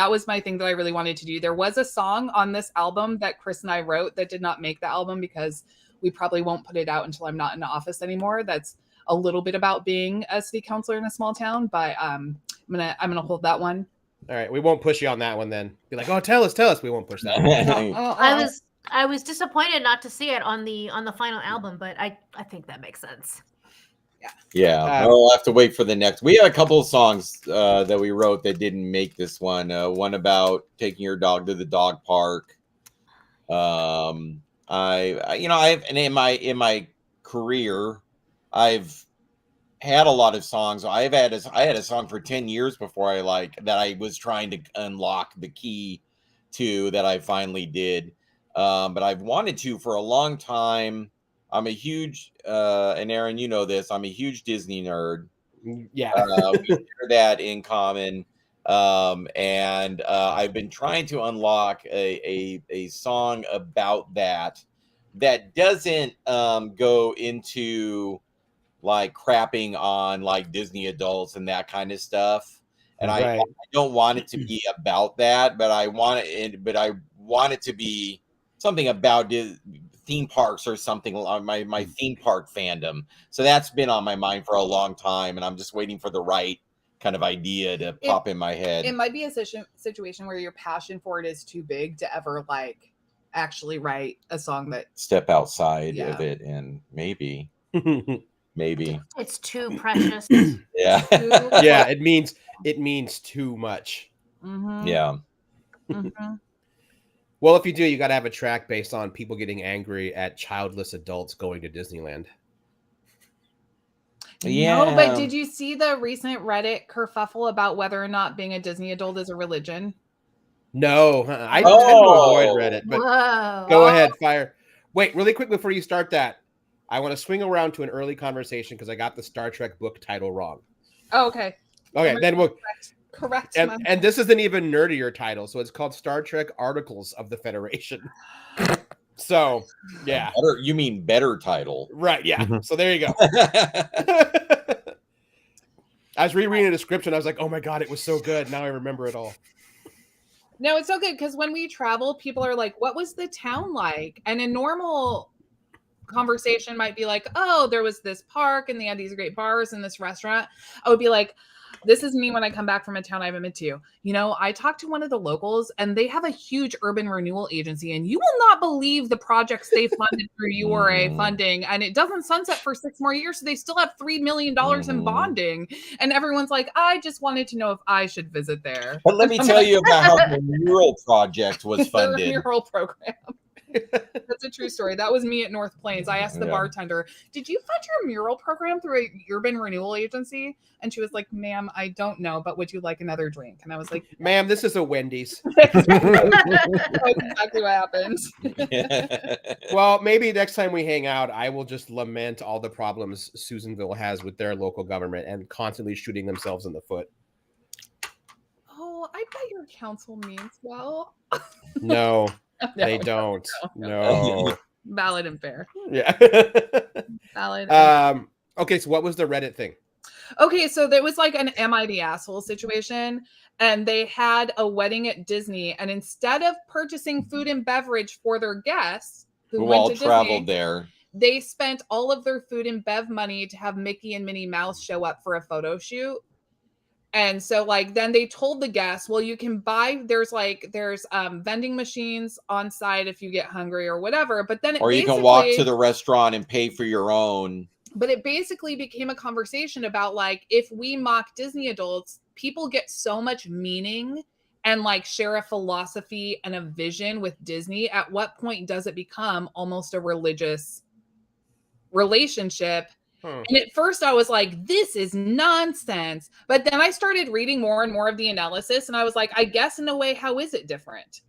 thing that I really wanted to do. There was a song on this album that Chris and I wrote that did not make the album because we probably won't put it out until I'm not in the office anymore. That's a little bit about being a city councilor in a small town, but I'm gonna hold that one. All right, we won't push you on that one then. Be like, oh, tell us. We won't push that one. I was disappointed not to see it on the final album, but I think that makes sense. Yeah, I'll have to wait for the next. We have a couple of songs that we wrote that didn't make this one. One about taking your dog to the dog park. I've in my career, I've had a lot of songs. I had a song for 10 years before I was trying to unlock the key to that I finally did. But I've wanted to for a long time. I'm a huge and Aaron, you know this, I'm a huge Disney nerd. Yeah. We share that in common. And I've been trying to unlock a song about that doesn't go into like crapping on like Disney adults and that kind of stuff. And I don't want it to be about that, but I want it to be something about theme parks or something, my theme park fandom. So that's been on my mind for a long time, and I'm just waiting for the right kind of idea to pop in my head. It might be a situation where your passion for it is too big to ever like actually write a song that step outside of it, and maybe it's too precious. Yeah. Yeah, it means too much. Mm-hmm. Yeah. Mm-hmm. Well, if you do, you got to have a track based on people getting angry at childless adults going to Disneyland. Yeah. No, but did you see the recent Reddit kerfuffle about whether or not being a Disney adult is a religion? No, I tend to avoid Reddit, but go ahead, fire. Wait, really quick before you start that, I want to swing around to an early conversation because I got the Star Trek book title wrong. Oh, okay. Okay, then we'll... Correct. And this is an even nerdier title, so it's called Star Trek Articles of the Federation. So, yeah. You mean better title. Right, yeah. Mm-hmm. So there you go. I was rereading the description. I was like, oh my God, it was so good. Now I remember it all. No, it's so good because when we travel, people are like, what was the town like? And a normal conversation might be like, oh, there was this park and they had these great bars and this restaurant. I would be like, this is me when I come back from a town I haven't been to. You know, I talked to one of the locals and they have a huge urban renewal agency, and you will not believe the projects they funded through URA funding. And it doesn't sunset for 6 more years. So they still have $3 million in bonding. And everyone's like, I just wanted to know if I should visit there. But let me tell you about how the mural project was funded. The mural program. That's a true story. That was me at North Plains. I asked the bartender, did you fund your mural program through a urban renewal agency? And she was like, ma'am, I don't know, but would you like another drink? And I was like, ma'am, this is a Wendy's. That's exactly what happened. Well, maybe next time we hang out, I will just lament all the problems Susanville has with their local government and constantly shooting themselves in the foot. Oh, I bet your council means well. No. No, they don't. No. Valid and fair. Yeah. Valid. Okay, so what was the Reddit thing? Okay, so there was like an Am I the Asshole situation, and they had a wedding at Disney, and instead of purchasing food and beverage for their guests who went all to traveled Disney, there, they spent all of their food and bev money to have Mickey and Minnie Mouse show up for a photo shoot. And so like then they told the guests, well, you can buy, there's vending machines on site if you get hungry or whatever, but then or you can walk to the restaurant and pay for your own. But it basically became a conversation about like, if we mock Disney adults, people get so much meaning and like share a philosophy and a vision with Disney. At what point does it become almost a religious relationship? And at first I was like, this is nonsense. But then I started reading more and more of the analysis, and I was like, I guess in a way, how is it different?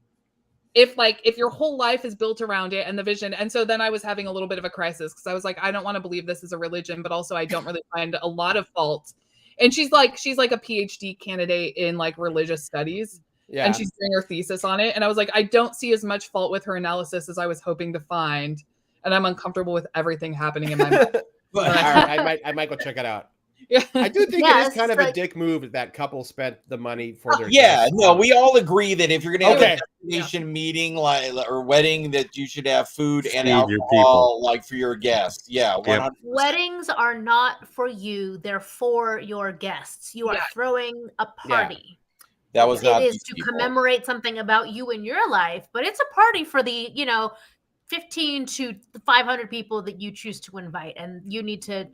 If your whole life is built around it and the vision. And so then I was having a little bit of a crisis because I was like, I don't want to believe this is a religion, but also I don't really find a lot of fault. And she's like a PhD candidate in like religious studies. Yeah. and she's doing her thesis on it. And I was like, I don't see as much fault with her analysis as I was hoping to find, and I'm uncomfortable with everything happening in my mind. All right, I might go check it out. Yeah. I do think Yeah, it is it's kind of a like- dick move that couple spent the money for their Yeah, guests. no, we all agree that if you're going to have Okay. a destination meeting or wedding, that you should have food and Feed your alcohol, like for your guests. Yeah, 100%. Weddings are not for you; they're for your guests. You are Yeah. throwing a party. That was not It is these to people. commemorate something about you in your life, but it's a party for the 15 to 500 people that you choose to invite, and you need to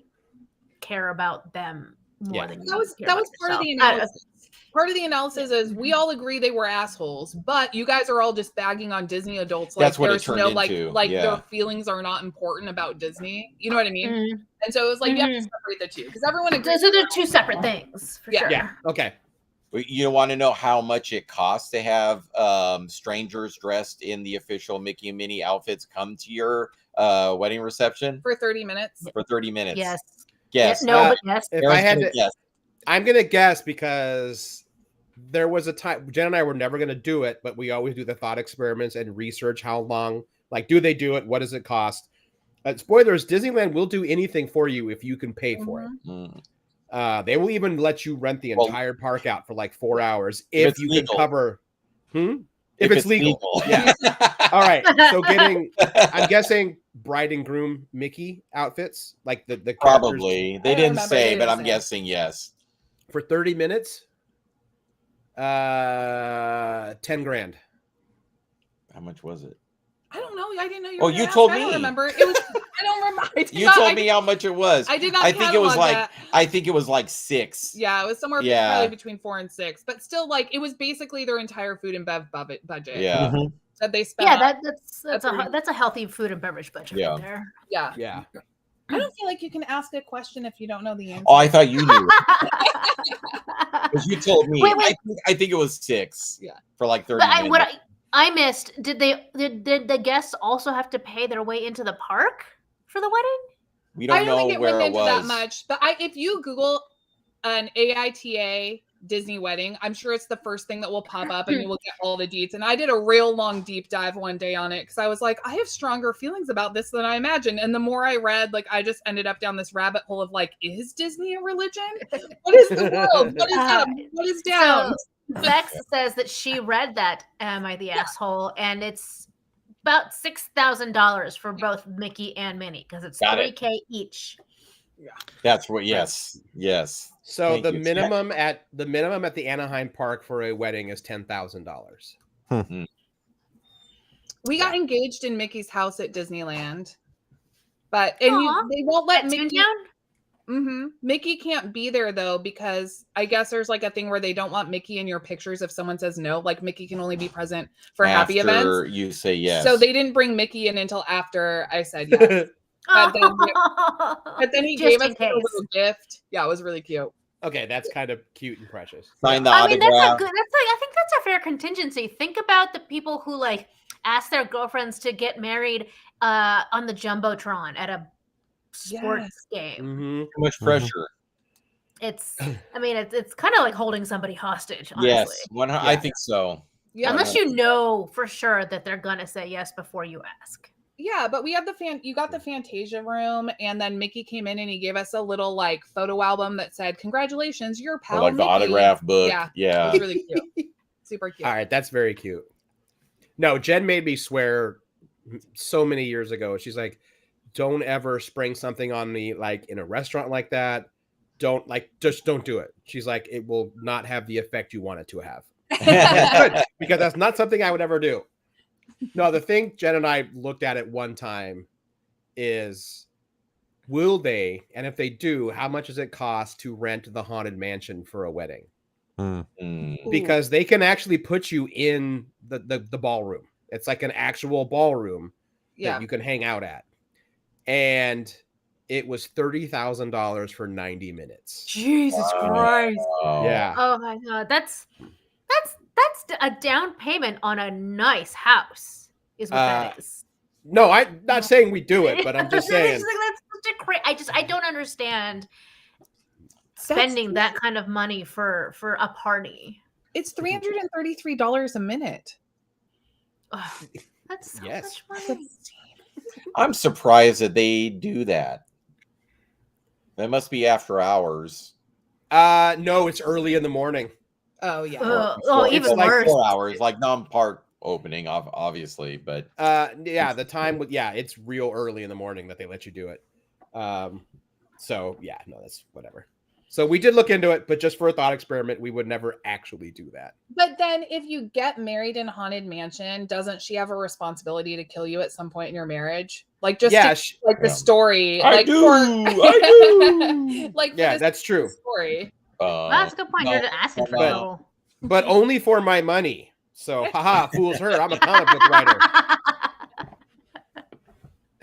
care about them more Yeah. than you That was care that about was part of the yourself. analysis. Part of the analysis is we all agree they were assholes, but you guys are all just bagging on Disney adults. Like That's what it there's turned no into, like yeah. their feelings are not important about Disney. You know what I mean? Mhm. And so it was like you have to Mhm. separate the two because everyone agrees. So they're two separate things, for Yeah. sure. Yeah. Okay. You want to know how much it costs to have strangers dressed in the official Mickey and Minnie outfits come to your wedding reception For 30 minutes. for 30 minutes? Yes. Guess. No, Uh, but yes. If Aaron's I had gonna to, guess. I'm gonna guess because there was a time Jen and I were never gonna do it, but we always do the thought experiments and research how long. Like, do they do it? What does it cost? Spoilers: Disneyland will do anything for you if you can pay for it. Mm. They will even let you rent the Well, entire park out for like 4 hours if if it's you legal. can cover. If it's legal. Yeah. All right. So I'm guessing bride and groom Mickey outfits, like the characters Probably. They I don't didn't remember, say, they but didn't I'm say. guessing yes. for 30 minutes. 10 grand. How much was it? I don't know. I didn't know you. Oh, were you gonna ask. told I don't me. remember. It was. I don't remember. I did You not- told I me did- how much it was. I did not. I think it was catalog like that. I think it was like 6. Yeah, it was somewhere Yeah. probably between 4 and 6, but still, like it was basically their entire food and bev budget. Yeah. Mhm. that they spent. Yeah, on- that's a healthy food and beverage budget Yeah. right there. yeah. Yeah. I don't feel like you can ask a question if you don't know the answer. Oh, I thought you knew. Because you told me. Wait. I think it was 6. Yeah. For like 30 But minutes. what I missed, did the guests also have to pay their way into the park for the wedding? We I don't don't know think it where went it into was. that much, but if you Google an AITA Disney wedding, I'm sure it's the first thing that will pop up, and you will get all the deets. And I did a real long deep dive one day on it because I was like, I have stronger feelings about this than I imagined. And the more I read, like I just ended up down this rabbit hole of like, is Disney a religion? What is the world? What is up? What is down? So Vex says that she read that Am I the Asshole? And it's about $6,000 for both Mickey and Minnie because it's Got it. $3,000 each. That's what. Yes. Yes. So Thank the you. minimum at the Anaheim Park for a wedding is $10,000. We got engaged in Mickey's house at Disneyland, but they won't let At Mickey. Toontown? Mickey can't be there though because I guess there's like a thing where they don't want Mickey in your pictures if someone says no. Like Mickey can only be present for happy After events. you say yes. So they didn't bring Mickey in until after I said yes. But then he Just gave in us a case. little gift. Yeah, it was really cute. Okay, that's kind of cute and precious. sign the I mean, autograph. I think that's a fair contingency. Think about the people who like ask their girlfriends to get married on the Jumbotron at a sports game. Mm-hmm. Too much pressure. It's kind of like holding somebody hostage, honestly. Yes. I think so. Yeah, Unless you know for sure that they're gonna say yes before you ask. yeah, but we had you got the Fantasia room, and then Mickey came in and he gave us a little like photo album that said, "Congratulations, your Or pal." like the Mickey." autograph book. Yeah, Yeah. it was really cute. Super cute. All right, that's very cute. No, Jen made me swear so many years ago. She's like, don't ever spring something on me like in a restaurant like that. Just don't do it. She's like, it will not have the effect you want it to have. Good, because that's not something I would ever do. No, the thing Jen and I looked at it one time is, will they, and if they do, how much does it cost to rent the Haunted Mansion for a wedding? Mm. Because they can actually put you in the ballroom. It's like an actual ballroom Yeah. that you can hang out at. And it was $30,000 for 90 minutes. Jesus Christ. Oh. Yeah. Oh my god, that's a down payment on a nice house. Is what that is. No, I'm not saying we do it, but I'm just saying. It's like, that's such a I don't understand spending that kind of money for a party. It's $333 a minute. Oh, that's so Yes. much money. I'm surprised that they do that. That must be after hours. No, it's early in the morning. Oh yeah. Oh, It's even like worse. 4 hours, like non-park opening, obviously, but Yeah, the time with it's real early in the morning that they let you do it. So yeah, no, that's whatever. So we did look into it, but just for a thought experiment, we would never actually do that. But then if you get married in a haunted mansion, doesn't she have a responsibility to kill you at some point in your marriage? Like just the story. I like do. like yeah, that's true. Story. That's a good point. You're asking for trouble. But only for my money. So haha, fools her. I'm a comic book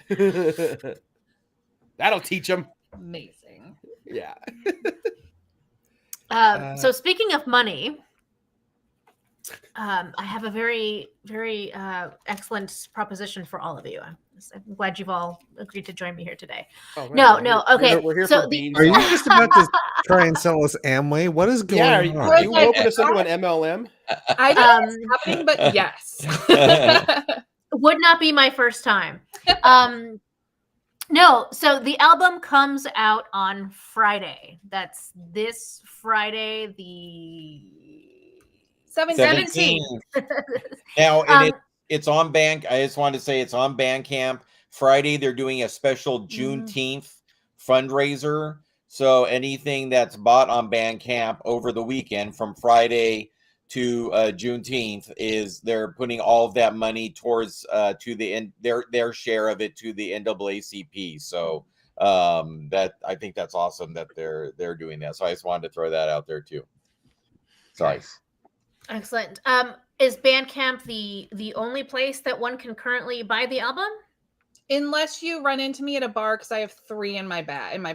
writer. That'll teach them. Amazing. Yeah. So speaking of money, I have a very, very excellent proposition for all of you. I'm glad you've all agreed to join me here today. Oh, man, no, okay. We're here so for beans. Are you just about to try and sell us Amway? What is going on? Are you open us into an MLM? I don't know what's happening, but yes. Would not be my first time. No, so the album comes out on Friday. That's this Friday, the 17th. Now, and it's on Band. I just wanted to say it's on Bandcamp. Friday, they're doing a special Juneteenth fundraiser. So anything that's bought on Bandcamp over the weekend from Friday to Juneteenth is they're putting all of that money towards to the end their share of it to the NAACP. So that I think that's awesome that they're doing that. So I just wanted to throw that out there too. Sorry. Excellent. Is Bandcamp the only place that one can currently buy the album? Unless you run into me at a bar, because I have 3 in my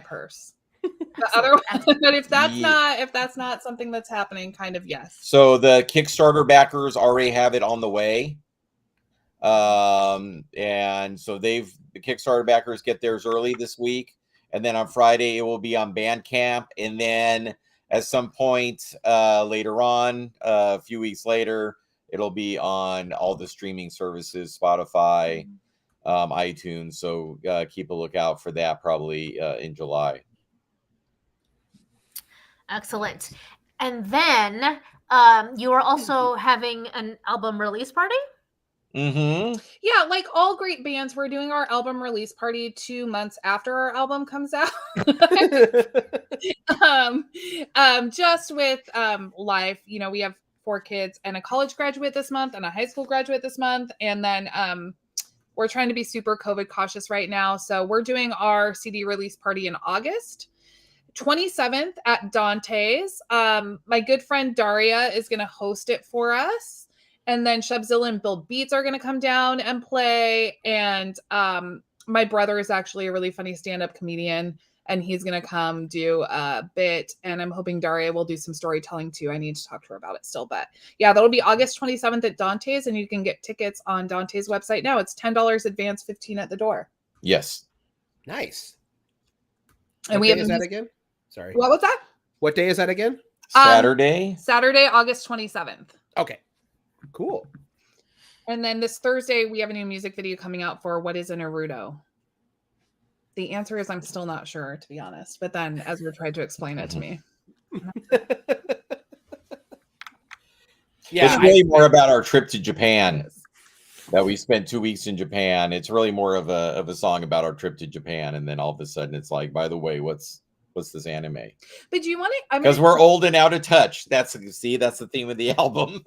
purse. But if that's not something that's happening, kind of yes. So the Kickstarter backers already have it on the way. And so the Kickstarter backers get theirs early this week. And then on Friday, it will be on Bandcamp. And then at some point later on, a few weeks later, it'll be on all the streaming services, Spotify, iTunes. So keep a lookout for that probably in July. Excellent. And then you are also having an album release party? Mm-hmm. Yeah, like all great bands, we're doing our album release party 2 months after our album comes out. Just with life, we have 4 kids and a college graduate this month and a high school graduate this month. And then we're trying to be super COVID cautious right now. So we're doing our CD release party in August 27th at Dante's. My good friend Daria is going to host it for us. And then Shubzilla and Bill Beats are going to come down and play. And my brother is actually a really funny stand-up comedian. And he's going to come do a bit. And I'm hoping Daria will do some storytelling too. I need to talk to her about it still. But yeah, that'll be August 27th at Dante's. And you can get tickets on Dante's website now. It's $10 advance, $15 at the door. Yes. Nice. And what day is that again? Sorry. What was that? What day is that again? Saturday, August 27th. Okay. Cool. And then this Thursday, we have a new music video coming out for What is a Naruto? The answer is I'm still not sure, to be honest. But then Ezra tried to explain it to me. Yeah, it's really more about our trip to Japan. That we spent 2 weeks in Japan. It's really more of a song about our trip to Japan, and then all of a sudden it's like, by the way, what's this anime? But do you want to? Because we're old and out of touch. That's the theme of the album.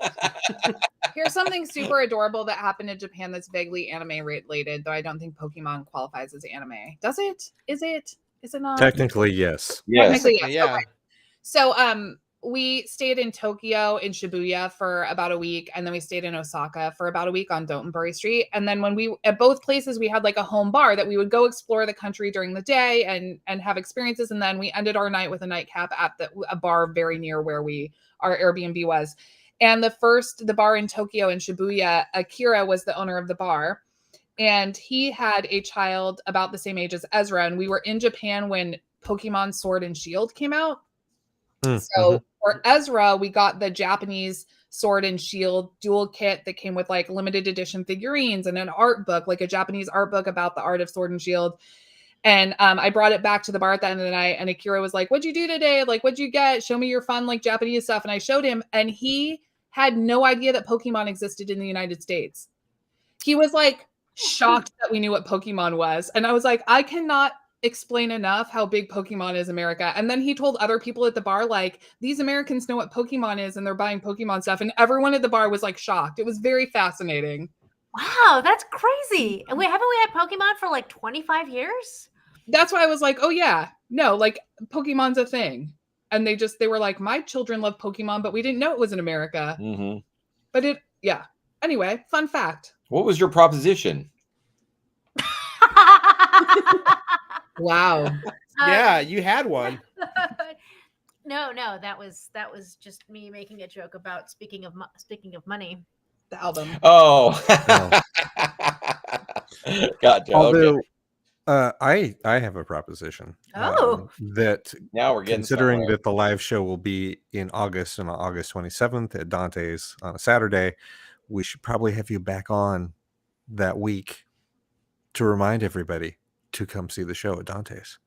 Here's something super adorable that happened in Japan that's vaguely anime related, though I don't think Pokemon qualifies as anime. Does it? Is it not? Technically, yes. Technically, yes. Yeah. Okay. So we stayed in Tokyo in Shibuya for about a week, and then we stayed in Osaka for about a week on Dotonbori Street. And then when we at both places we had like a home bar that we would go explore the country during the day and have experiences. And then we ended our night with a nightcap at a bar very near where our Airbnb was. And the bar in Tokyo in Shibuya, Akira was the owner of the bar. And he had a child about the same age as Ezra. And we were in Japan when Pokemon Sword and Shield came out. So for Ezra, we got the Japanese sword and shield dual kit that came with like limited edition figurines and an art book, like a Japanese art book about the art of sword and shield. And I brought it back to the bar at the end of the night, and Akira was like, "What'd you do today? Like, what'd you get? Show me your fun, like, Japanese stuff." And I showed him, and he had no idea that Pokemon existed in the United States. He was like shocked that we knew what Pokemon was. And I was like, I cannot explain enough how big Pokemon is America. And then he told other people at the bar, like, these Americans know what Pokemon is, and they're buying Pokemon stuff. And everyone at the bar was like shocked. It was very fascinating. Wow, that's crazy. And haven't we had Pokemon for like 25 years? That's why I was like, oh yeah, no, like Pokemon's a thing. And they were like, my children love Pokemon, but we didn't know it was in America. But yeah. Anyway, fun fact. What was your proposition? Wow. Yeah, you had one. No, that was just me making a joke about speaking of money. The album. Oh. Gotcha. Although okay. I have a proposition. Oh. That now we're getting considering somewhere. that the live show will be in August, on August 27th at Dante's on a Saturday, we should probably have you back on that week to remind everybody to come see the show at Dante's.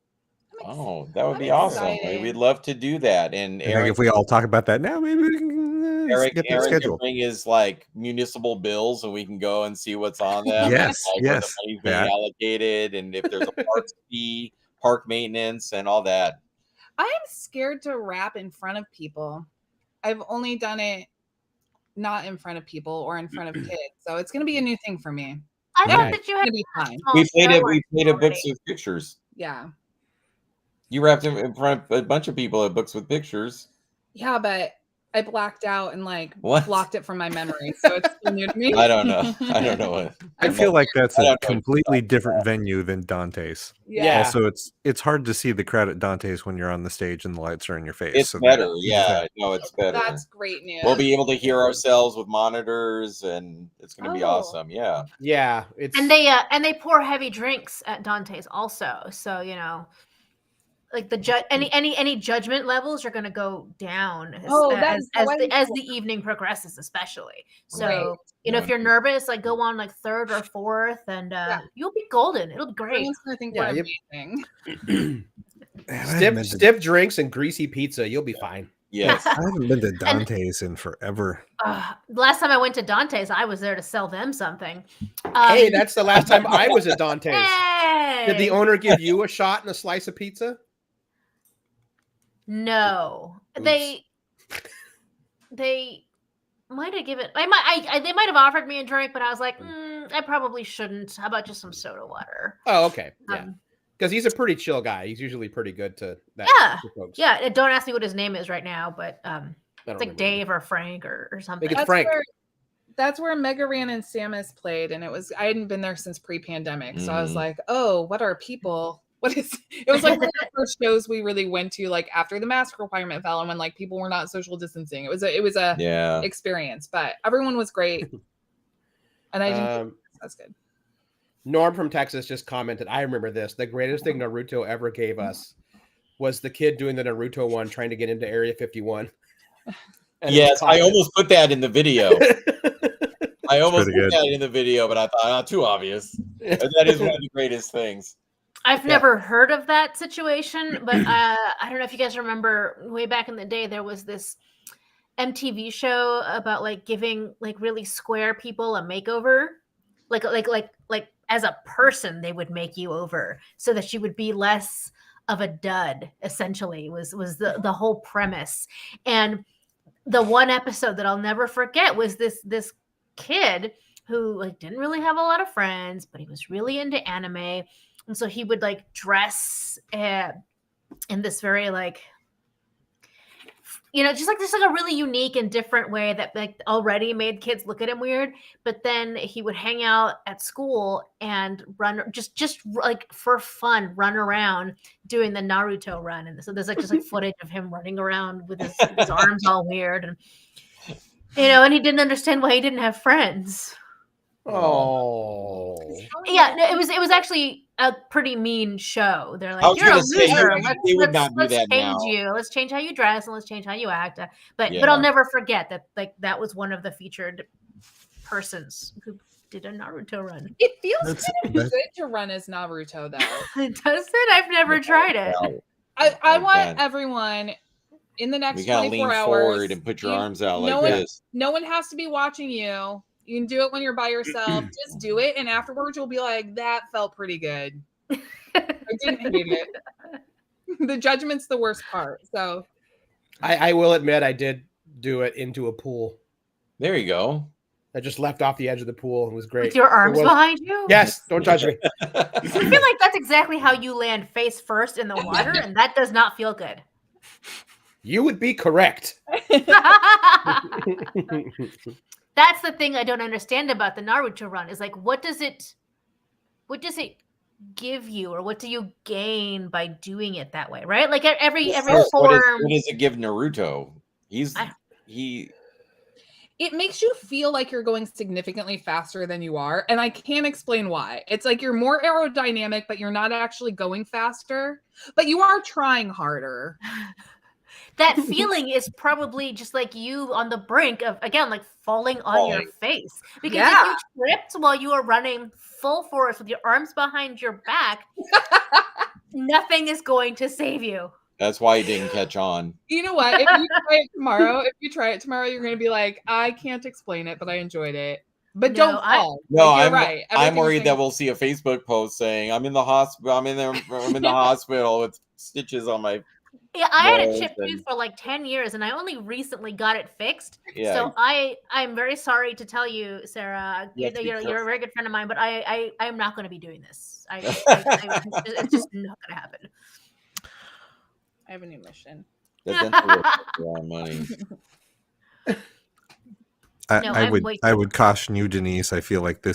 Oh, that would be awesome. We'd love to do that. And Eric, if we all talk about that now, maybe we can Eric get that can scheduled. bring his like municipal bills, and we can go and see what's on them. Yes, and, like, yes, where the money's being allocated, and if there's a park fee, park maintenance, and all that. I'm scared to rap in front of people. I've only done it not in front of people or in front of kids, so it's going to be a new thing for me. I thought that you had to be fine. We played at Books with Pictures. Yeah. You rapped in front of a bunch of people at Books with Pictures. Yeah, but I blacked out and like What? blocked it from my memory, so it's still new to me. I don't know. I don't know what. I feel like that's I don't a know. completely different venue than Dante's. Yeah. Also, it's hard to see the crowd at Dante's when you're on the stage and the lights are in your face. It's so better. Yeah, no, it's better. That's great news. We'll be able to hear ourselves with monitors, and it's going to be awesome. Yeah. Yeah, it's and they pour heavy drinks at Dante's also, so you know, like the any judgment levels are going to go down as the evening progresses, especially. So Right. you know, if you're nervous, like go on like third or fourth, and you'll be golden. It'll be great. I think Yeah, we're you- amazing. stiff drinks and greasy pizza. You'll be fine. Yes. I haven't been to Dante's in forever. Last time I went to Dante's, I was there to sell them something. Hey, that's the last time I was at Dante's. Hey! Did the owner give you a shot and a slice of pizza? No, Oops. they might have given. They might have offered me a drink, but I was like, I probably shouldn't. How about just some soda water? Oh, okay. Yeah. Because he's a pretty chill guy. He's usually pretty good to that. Yeah. to folks. Yeah. Don't ask me what his name is right now, but I don't it's like remember. Dave or Frank or something. It's Frank. That's where Mega Ran and Samus played, and I hadn't been there since pre-pandemic, so I was like, oh, what are people? It was like one of the first shows we really went to, like after the mask requirement fell and when like people were not social distancing. It was a experience, but everyone was great. And I didn't that's good. Norm from Texas just commented, I remember this. The greatest thing Naruto ever gave us was the kid doing the Naruto one trying to get into Area 51. Yes, I almost put that in the video. I almost pretty put good. that in the video, but I thought not too obvious. But that is one of the greatest things. I've never heard of that situation, but I don't know if you guys remember way back in the day, there was this MTV show about like giving like really square people a makeover, like as a person, they would make you over so that you would be less of a dud. Essentially, was the whole premise. And the one episode that I'll never forget was this kid who like didn't really have a lot of friends, but he was really into anime. And so he would like dress in this very like, you know, just like a really unique and different way that like already made kids look at him weird. But then he would hang out at school and run just like for fun, run around doing the Naruto run. And so there's like just like footage of him running around with his arms all weird. And, you know, and he didn't understand why he didn't have friends. Oh. Yeah, no, it was actually a pretty mean show. They're I like, was "You're a gonna say, loser. they would not do Let's that change now. you. Let's change how you dress and let's change how you act." But Yeah. I'll never forget that. Like that was one of the featured persons who did a Naruto run. It feels That's- kind of that's- good to run as Naruto, though. Does it? I've never tried it. Well, I want Okay. everyone in the we next gotta 24 lean hours. forward and put your arms out like this. No one has to be watching you. You can do it when you're by yourself. Just do it, and afterwards you'll be like, "That felt pretty good. I didn't hate it." The judgment's the worst part. So I will admit I did do it into a pool. There you go. I just left off the edge of the pool. It was great. With your arms It was- behind you? Yes, don't touch me. I feel like that's exactly how you land face first in the water, and that does not feel good. You would be correct. That's the thing I don't understand about the Naruto run is like what does it give you or what do you gain by doing it that way, right? Like every What form does it give Naruto? He it makes you feel like you're going significantly faster than you are, and I can't explain why. It's like you're more aerodynamic, but you're not actually going faster, but you are trying harder. that feeling is probably just like you on the brink of again like falling on your face because if you tripped while you were running full force with your arms behind your back nothing is going to save you. That's why he didn't catch on. You know what? If you try it tomorrow, you're going to be like, I can't explain it, but I enjoyed it. But No, don't fall. No, Like, I'm you're right. I'm Everything's worried that saying- we'll see a Facebook post saying I'm in the hospital. I'm in the hospital with stitches on my. Yeah, I had a Nose chipped tooth for like 10 years and I only recently got it fixed. Yeah. So I'm very sorry to tell you, Sarah, You have to be you're a careful. very good friend of mine, but I'm not going to be doing this. It's just not going to happen. I have a new mission. That dental work is a lot of money. No, I'm way I too- would caution you, Denise. I feel like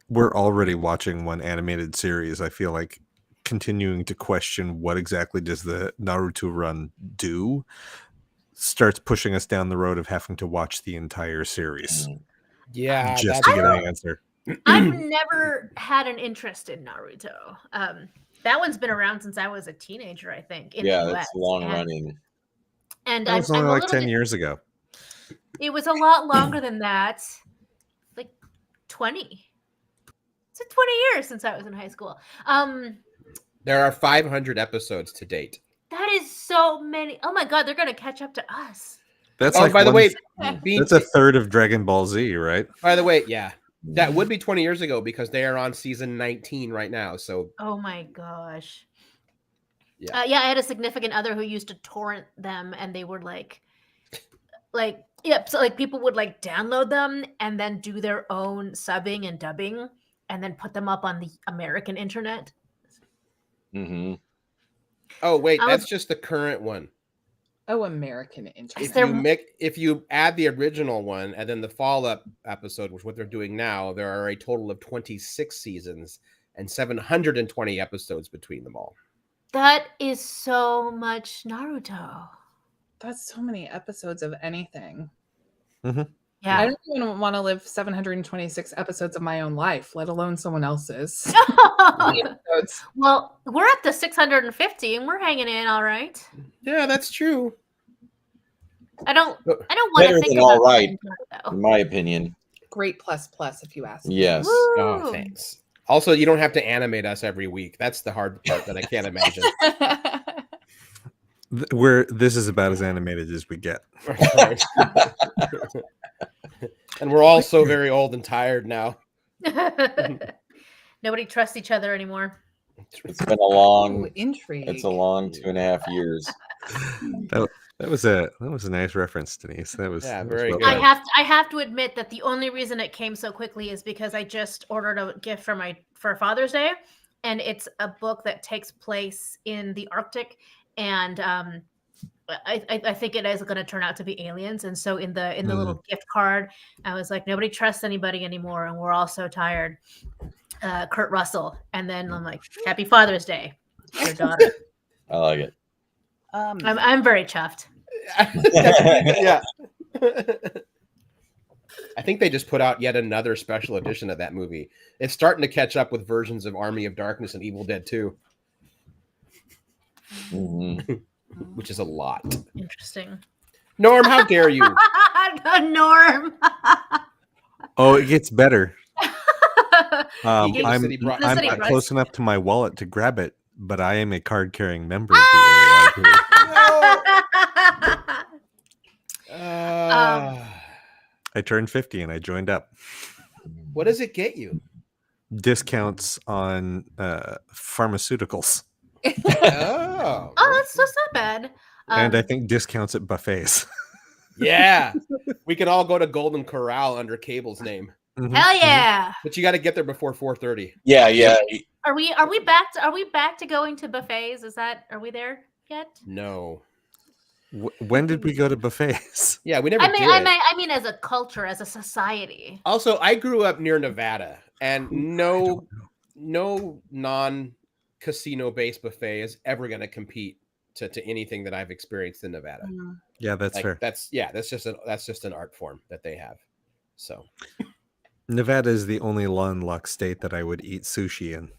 we're already watching one animated series. I feel like continuing to question what exactly does the Naruto run do starts pushing us down the road of having to watch the entire series Yeah, just that's to get an answer. I've never had an interest in Naruto. That one's been around since I was a teenager, I think. In Yeah, the US. that's long running. And That was I'm only a like little 10 bit- years ago. It was a lot longer than that. Like 20. It's 20 years since I was in high school. There are 500 episodes to date. That is so many. Oh my god, they're gonna catch up to us. That's Oh, like by the way, that's a third of Dragon Ball Z, right? by the way, yeah, that would be 20 years ago because they are on season 19 right now. So Oh my gosh. Yeah. Yeah, I had a significant other who used to torrent them, and they were yep. So like people would like download them and then do their own subbing and dubbing, and then put them up on the American internet. Mm-hmm. oh wait, I that's was- just the current one. Oh, American interest. If you add the original one and then the follow-up episode, which is what they're doing now, there are a total of 26 seasons and 720 episodes between them all. That is so much Naruto. That's so many episodes of anything. Yeah. I don't even want to live 726 episodes of my own life, let alone someone else's. Episodes. Well, we're at the 650 and we're hanging in all right. Yeah, that's true. I don't want Better to think than all about right. that, In though. my opinion. Great plus if you ask me. Yes. Oh, Woo. thanks. Also, you don't have to animate us every week. That's the hard part that I can't imagine. This is about as animated as we get. Right. And we're all so very old and tired now. Nobody trusts each other anymore. It's been a long. Ooh, intrigue. It's a long 2.5 years. That was a nice reference, Denise. That was Yeah, that was very well good. done. I have to admit that the only reason it came so quickly is because I just ordered a gift for Father's Day, and it's a book that takes place in the Arctic, and I think it is going to turn out to be aliens. And so in the little gift card, I was like, nobody trusts anybody anymore, and we're all so tired. Kurt Russell, and then I'm like, Happy Father's Day, your daughter. I like it. I'm very chuffed. Yeah. I think they just put out yet another special edition of that movie. It's starting to catch up with versions of Army of Darkness and Evil Dead 2, which is a lot. Interesting. Norm, how dare you? Norm. Oh, it gets better. I'm City Bro- not close enough to my wallet to grab it, but I am a card-carrying member of the AARP. I turned 50 and I joined up. What does it get you? Discounts on pharmaceuticals. Oh, that's not bad. And I think discounts at buffets. Yeah. We can all go to Golden Corral under Cable's name. Hell yeah. But you got to get there before 4:30. Yeah. Are we back to going to buffets? Are we there yet? No. When did we go to buffets? Yeah, we never did. I mean, as a culture, as a society. Also, I grew up near Nevada, and no non-casino based buffet is ever going to compete to anything that I've experienced in Nevada. Yeah, that's fair. That's just an art form that they have. So Nevada is the only landlocked state that I would eat sushi in.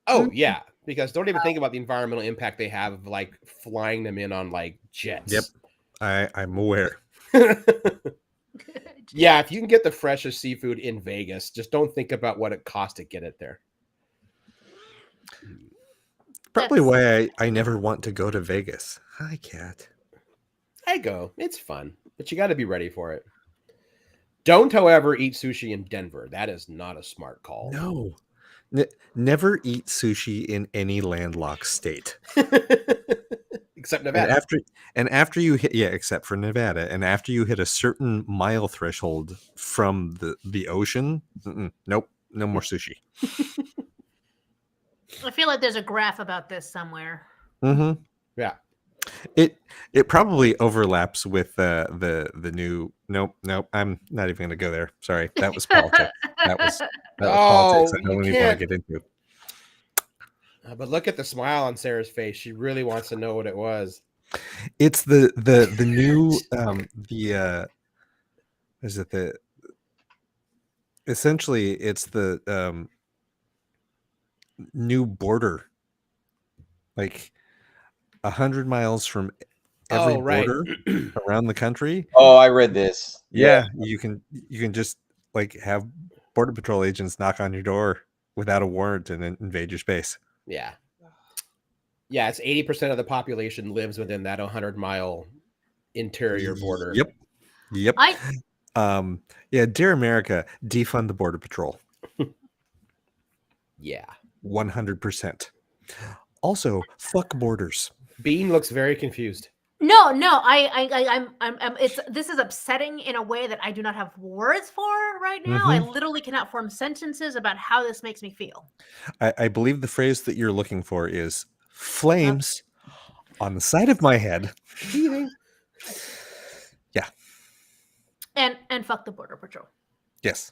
Oh yeah, because don't even think about the environmental impact they have of like flying them in on like jets. Yep, I'm aware. Yeah, if you can get the freshest seafood in Vegas, just don't think about what it costs to get it there. Probably why I never want to go to Vegas. Hi, cat. I go. It's fun, but you got to be ready for it. Don't, however, eat sushi in Denver. That is not a smart call. No. Never eat sushi in any landlocked state. Except Nevada. And after you hit, except for Nevada. And after you hit a certain mile threshold from the ocean, nope, no more sushi. I feel like there's a graph about this somewhere. Mm-hmm. Yeah. It probably overlaps with the new. Nope. I'm not even going to go there. Sorry, that was politics. That was politics. I don't even want to get into. But look at the smile on Sarah's face. She really wants to know what it was. It's the new essentially it's the new border, like 100 miles from every border around the country. Oh, I read this. Yeah, you can just like have border patrol agents knock on your door without a warrant and then invade your space. Yeah. Yeah, it's 80% of the population lives within that 100-mile interior border. Yep. Dear America, defund the border patrol. Yeah. 100%. Also, fuck borders. Bean looks very confused. No, this is upsetting in a way that I do not have words for right now. I literally cannot form sentences about how this makes me feel. I believe the phrase that you're looking for is flames on the side of my head. Yeah. And fuck the border patrol. Yes.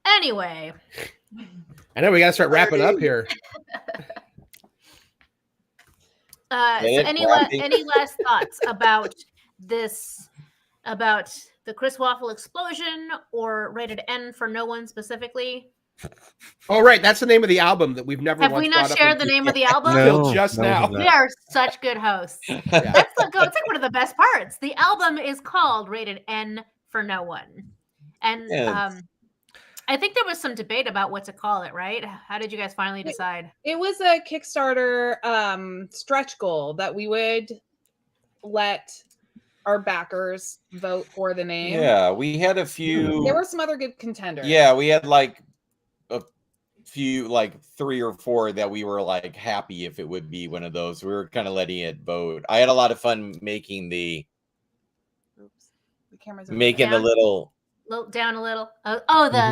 Anyway. I know we gotta start wrapping up here. So any last thoughts about this, about the Chris Waffle explosion, or rated N for no one specifically? Oh, right. That's the name of the album that we've never. Have we not shared the name of the album? No, just now. We are such good hosts. That's like one of the best parts. The album is called Rated N for No One, and I think there was some debate about what to call it. Right? How did you guys finally decide? It was a Kickstarter stretch goal that we would let our backers vote for the name. Yeah, we had a few. There were some other good contenders. Yeah, we had like a few, like 3 or 4 that we were like happy if it would be one of those. We were kind of letting it vote. I had a lot of fun making the. Oops, the camera's making the little. Down a little.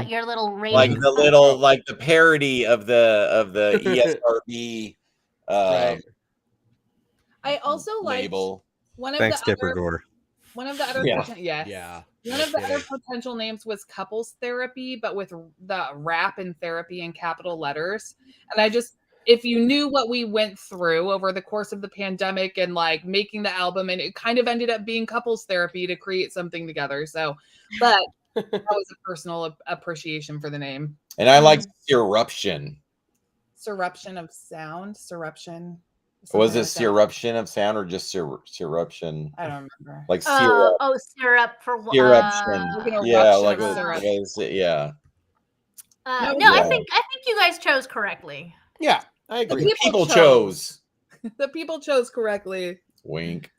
Your little rating. Like the little, like the parody of the ESRB. Right. I also liked label. One of Thanks, the Dipper other, Gore. one of the other Yeah. One of the other potential names was couples therapy, but with the rap and therapy in capital letters. And if you knew what we went through over the course of the pandemic and like making the album, and it kind of ended up being couples therapy to create something together. So, but that was a personal appreciation for the name. And I like Eruption. Surruption of sound. Surruption. Was it Eruption of sound or just Eruption? I don't remember. Like syrup. Syrup for Eruption. Yeah, like syrup. Yeah. No, I think you guys chose correctly. Yeah, I agree. The people chose. The people chose correctly. Wink.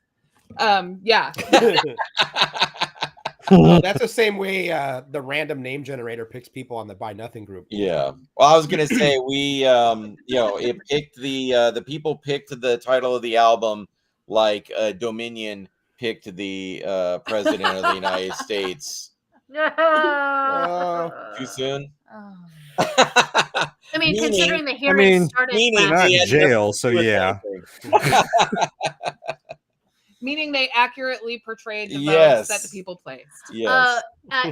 Yeah. Well, that's the same way the random name generator picks people on the Buy Nothing group. Yeah. Well, I was gonna say we it picked the people picked the title of the album like Dominion picked the president of the United States. Too soon? I mean, considering the hearing started not in jail, so yeah. Meaning they accurately portrayed the Yes. votes that the people placed. Yes.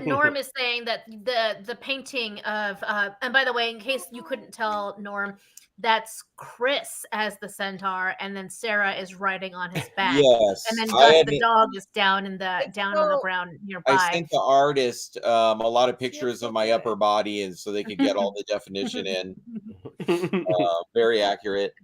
Norm is saying that the painting of and by the way, in case you couldn't tell, Norm, that's Chris as the centaur, and then Sarah is riding on his back. Yes. And then Gus the dog is down on the ground nearby. I sent the artist a lot of pictures of my upper body, and so they could get all the definition in. Very accurate.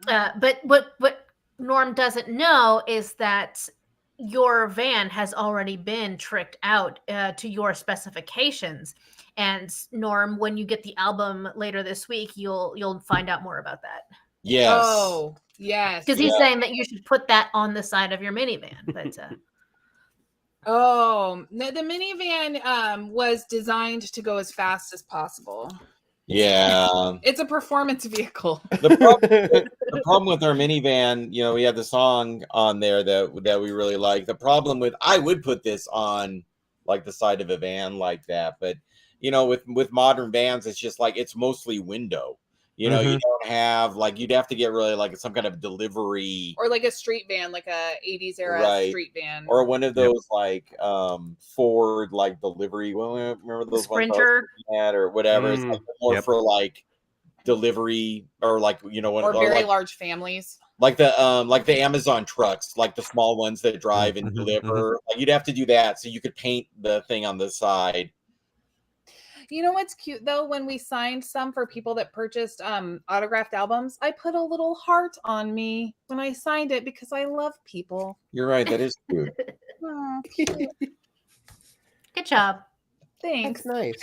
But what Norm doesn't know is that your van has already been tricked out to your specifications. And Norm, when you get the album later this week, you'll find out more about that. Yes. Oh, yes. Because he's saying that you should put that on the side of your minivan. But the minivan was designed to go as fast as possible. Yeah. It's a performance vehicle. The problem with our minivan, we have the song on there that we really like. The problem with, I would put this on like the side of a van like that, but with modern vans, it's just like, it's mostly window. You don't have you'd have to get really like some kind of delivery, or like a street van, like a 80s era street van, or one of those Ford delivery. Well, remember those Sprinter or whatever. It's more for delivery or or very large families. Like the Amazon trucks, like the small ones that drive and deliver. You'd have to do that so you could paint the thing on the side. You know what's cute though? When we signed some for people that purchased autographed albums, I put a little heart on me when I signed it because I love people. You're right. That is cute. Good job. Thanks. That's nice.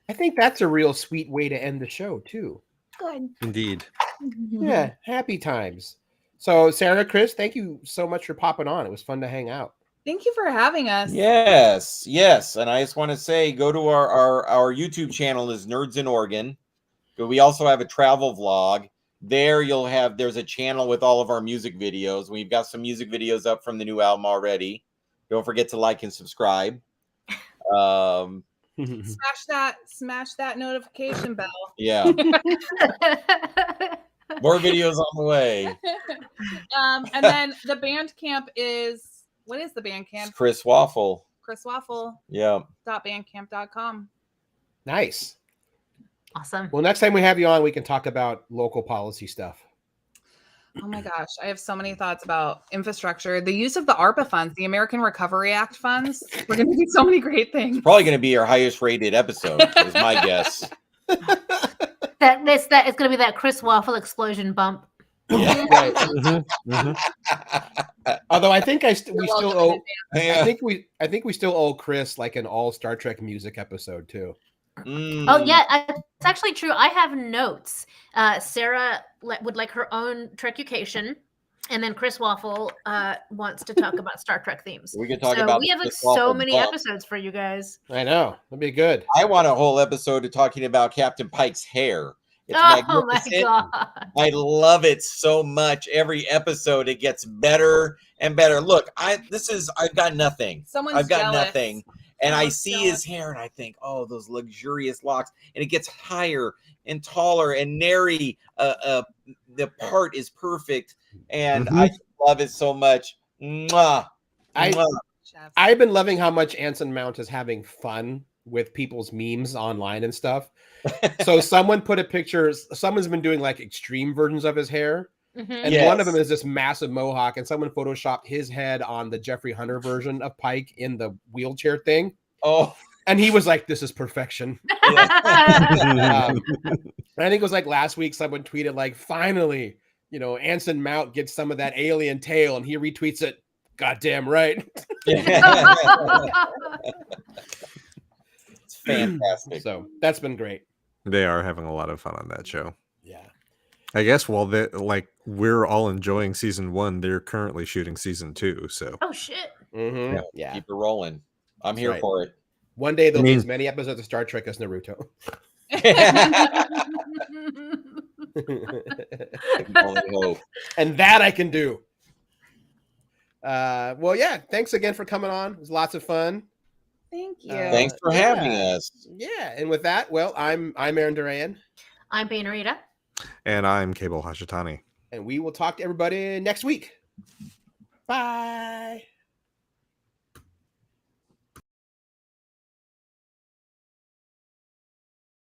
I think that's a real sweet way to end the show too. Good. Indeed. Yeah. Happy times. So Sarah, Chris, thank you so much for popping on. It was fun to hang out. Thank you for having us. Yes. And I just want to say, go to our YouTube channel is Nerds in Oregon. But we also have a travel vlog. There there's a channel with all of our music videos. We've got some music videos up from the new album already. Don't forget to like and subscribe. Smash that notification bell. Yeah. More videos on the way. And then the Bandcamp is, what is the Bandcamp? It's Chris Waffle. Chris Waffle. Yeah. .bandcamp.com. Nice. Awesome. Well, next time we have you on, we can talk about local policy stuff. Oh my gosh, I have so many thoughts about infrastructure. The use of the ARPA funds, the American Recovery Act funds. We're going to do so many great things. Probably going to be our highest rated episode, is my guess. That is going to be that Chris Waffle explosion bump. Yeah. Right. Although I think we still owe. Yeah. I think we still owe Chris like an all Star Trek music episode too. Oh yeah, it's actually true. I have notes. Sarah would like her own Trekucation, and then Chris Waffle wants to talk about Star Trek themes. We can talk about. We have Chris so Waffle many bump. episodes for you guys. I know that'd be good. I want a whole episode of talking about Captain Pike's hair. It's Oh my magnificent. god! I love it so much. Every episode, it gets better and better. Look, I've got nothing. Someone's got jealous. nothing. And I Someone's see jealous. his hair and I think, oh, those luxurious locks. And it gets higher and taller and nary. The part is perfect. And I just love it so much. Mwah. Mwah. I've been loving how much Anson Mount is having fun with people's memes online and stuff. So someone put a picture. Someone's been doing like extreme versions of his hair. And one of them is this massive mohawk, and someone photoshopped his head on the Jeffrey Hunter version of Pike in the wheelchair thing. Oh, and he was like, "This is perfection." I think it was like last week someone tweeted like, "Finally, Anson Mount gets some of that alien tail," and he retweets it. Goddamn right. It's fantastic. So that's been great. They are having a lot of fun on that show. Yeah. I guess while we're all enjoying season 1, they're currently shooting season 2. So oh shit. Mm-hmm. Yeah. Keep it rolling. I'm That's here right. for it. One day there'll be as many episodes of Star Trek as Naruto. Only hope. And that I can do. Well, yeah. Thanks again for coming on. It was lots of fun. Thank you. Thanks for having us. Yeah. And with that, well, I'm Aaron Duran. I'm Painterita. And I'm Cable Hashitani. And we will talk to everybody next week. Bye.